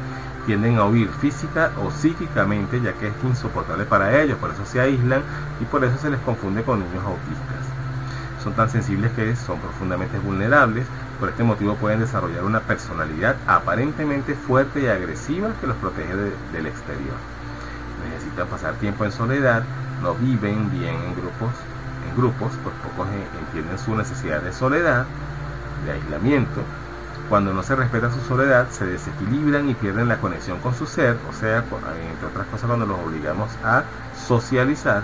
tienden a huir física o psíquicamente, ya que es insoportable para ellos. Por eso se aíslan y por eso se les confunde con niños autistas. Son tan sensibles que son profundamente vulnerables. Por este motivo pueden desarrollar una personalidad aparentemente fuerte y agresiva que los protege del exterior. Necesitan pasar tiempo en soledad, no viven bien en grupos, pues pocos entienden su necesidad de soledad, de aislamiento. Cuando no se respeta su soledad, se desequilibran y pierden la conexión con su ser, o sea, entre otras cosas, cuando los obligamos a socializar,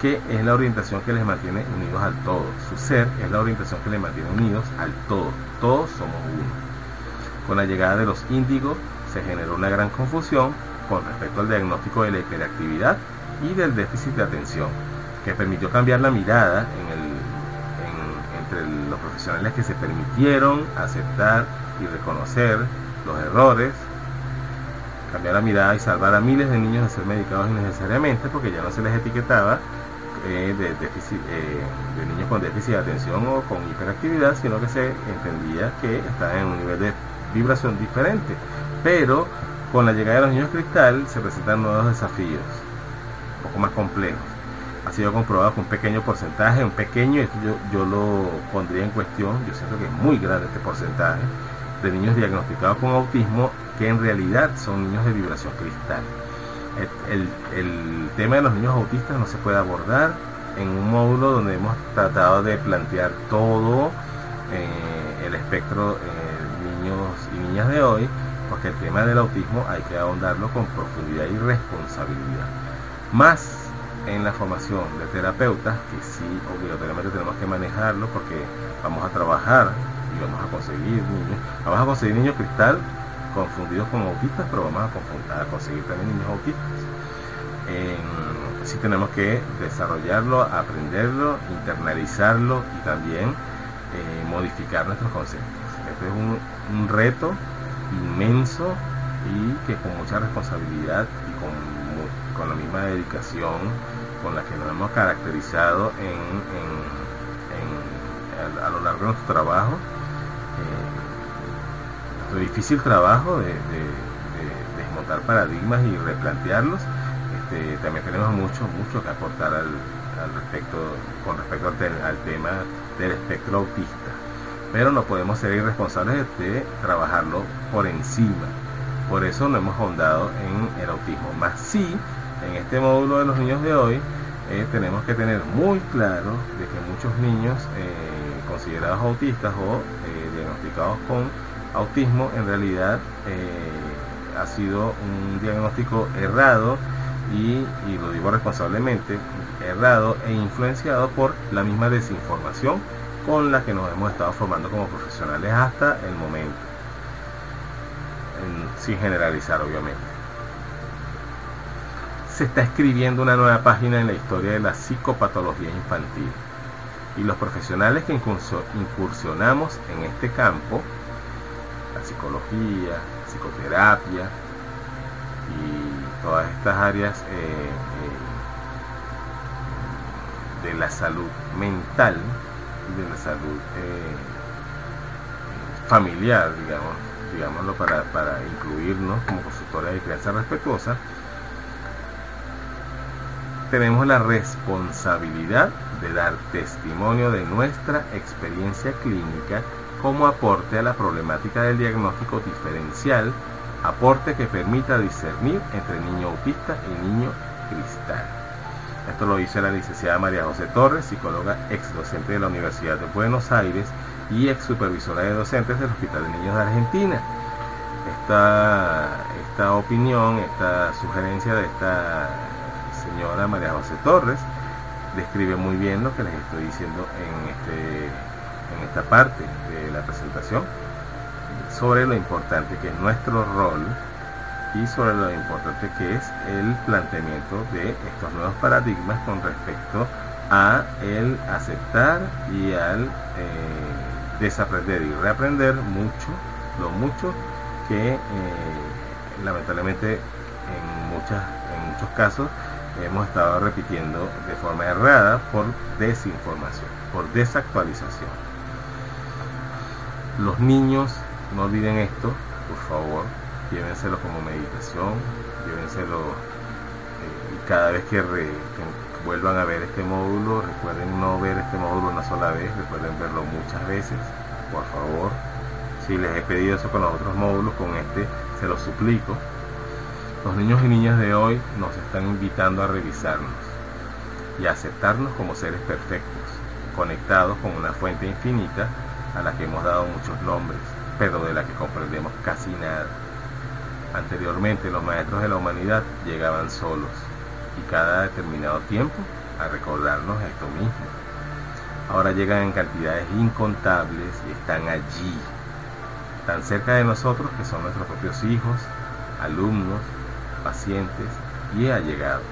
que es la orientación que les mantiene unidos al todo. Su ser es la orientación que les mantiene unidos al todo. Todos somos uno. Con la llegada de los índigos se generó una gran confusión con respecto al diagnóstico de la hiperactividad y del déficit de atención, que permitió cambiar la mirada entre los profesionales que se permitieron aceptar y reconocer los errores, cambiar la mirada y salvar a miles de niños de ser medicados innecesariamente, porque ya no se les etiquetaba de niños con déficit de atención o con hiperactividad, sino que se entendía que estaban en un nivel de vibración diferente. Pero con la llegada de los niños cristal se presentan nuevos desafíos, un poco más complejos. Ha sido comprobado que un pequeño porcentaje, esto yo lo pondría en cuestión, yo siento que es muy grande este porcentaje, de niños diagnosticados con autismo que en realidad son niños de vibración cristal. El tema de los niños autistas no se puede abordar en un módulo donde hemos tratado de plantear todo el espectro niños y niñas de hoy, porque el tema del autismo hay que ahondarlo con profundidad y responsabilidad. Más en la formación de terapeutas, que sí, obligatoriamente tenemos que manejarlo, porque vamos a trabajar y vamos a conseguir niños cristal confundidos con autistas, pero vamos a conseguir también niños autistas. Sí tenemos que desarrollarlo, aprenderlo, internalizarlo y también modificar nuestros conceptos. Este es un reto inmenso y que con mucha responsabilidad y con la misma dedicación con la que nos hemos caracterizado a lo largo de nuestro trabajo, nuestro difícil trabajo de desmontar paradigmas y replantearlos. También tenemos mucho que aportar con respecto al tema del espectro autista, pero no podemos ser irresponsables de trabajarlo por encima. Por eso no hemos ahondado en el autismo. Más sí, en este módulo de los niños de hoy tenemos que tener muy claro de que muchos niños considerados autistas o diagnosticados con autismo en realidad ha sido un diagnóstico errado y lo digo responsablemente, errado e influenciado por la misma desinformación con la que nos hemos estado formando como profesionales hasta el momento, sin generalizar obviamente. Se está escribiendo una nueva página en la historia de la psicopatología infantil y los profesionales que incursionamos en este campo, la psicología, psicoterapia y todas estas áreas de la salud mental y de la salud familiar, digámoslo para incluirnos como consultores de crianza respetuosa, tenemos la responsabilidad de dar testimonio de nuestra experiencia clínica como aporte a la problemática del diagnóstico diferencial, aporte que permita discernir entre niño autista y niño cristal. Esto lo dice la licenciada María José Torres, psicóloga ex docente de la Universidad de Buenos Aires y ex supervisora de docentes del Hospital de Niños de Argentina. Esta opinión, esta sugerencia de esta señora María José Torres describe muy bien lo que les estoy diciendo en esta parte de la presentación sobre lo importante que es nuestro rol y sobre lo importante que es el planteamiento de estos nuevos paradigmas con respecto a el aceptar y al desaprender y reaprender lo mucho que lamentablemente en muchos casos hemos estado repitiendo de forma errada por desinformación, por desactualización. Los niños, no olviden esto, por favor, llévenselo como meditación, llévenselo y cada vez que vuelvan a ver este módulo, recuerden no ver este módulo una sola vez, recuerden verlo muchas veces, por favor. Si les he pedido eso con los otros módulos, con este se los suplico. Los niños y niñas de hoy nos están invitando a revisarnos y a aceptarnos como seres perfectos, conectados con una fuente infinita a la que hemos dado muchos nombres, pero de la que comprendemos casi nada. Anteriormente los maestros de la humanidad llegaban solos y cada determinado tiempo a recordarnos esto mismo. Ahora llegan en cantidades incontables y están allí, tan cerca de nosotros, que son nuestros propios hijos, alumnos, pacientes y allegados.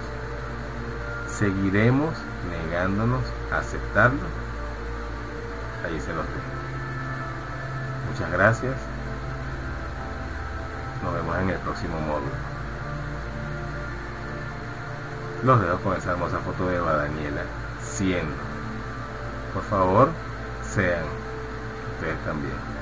¿Seguiremos negándonos a aceptarlo? Ahí se los dejo. Muchas gracias. Nos vemos en el próximo módulo. Los dejo con esa hermosa foto de Eva Daniela siendo. Por favor, sean ustedes también.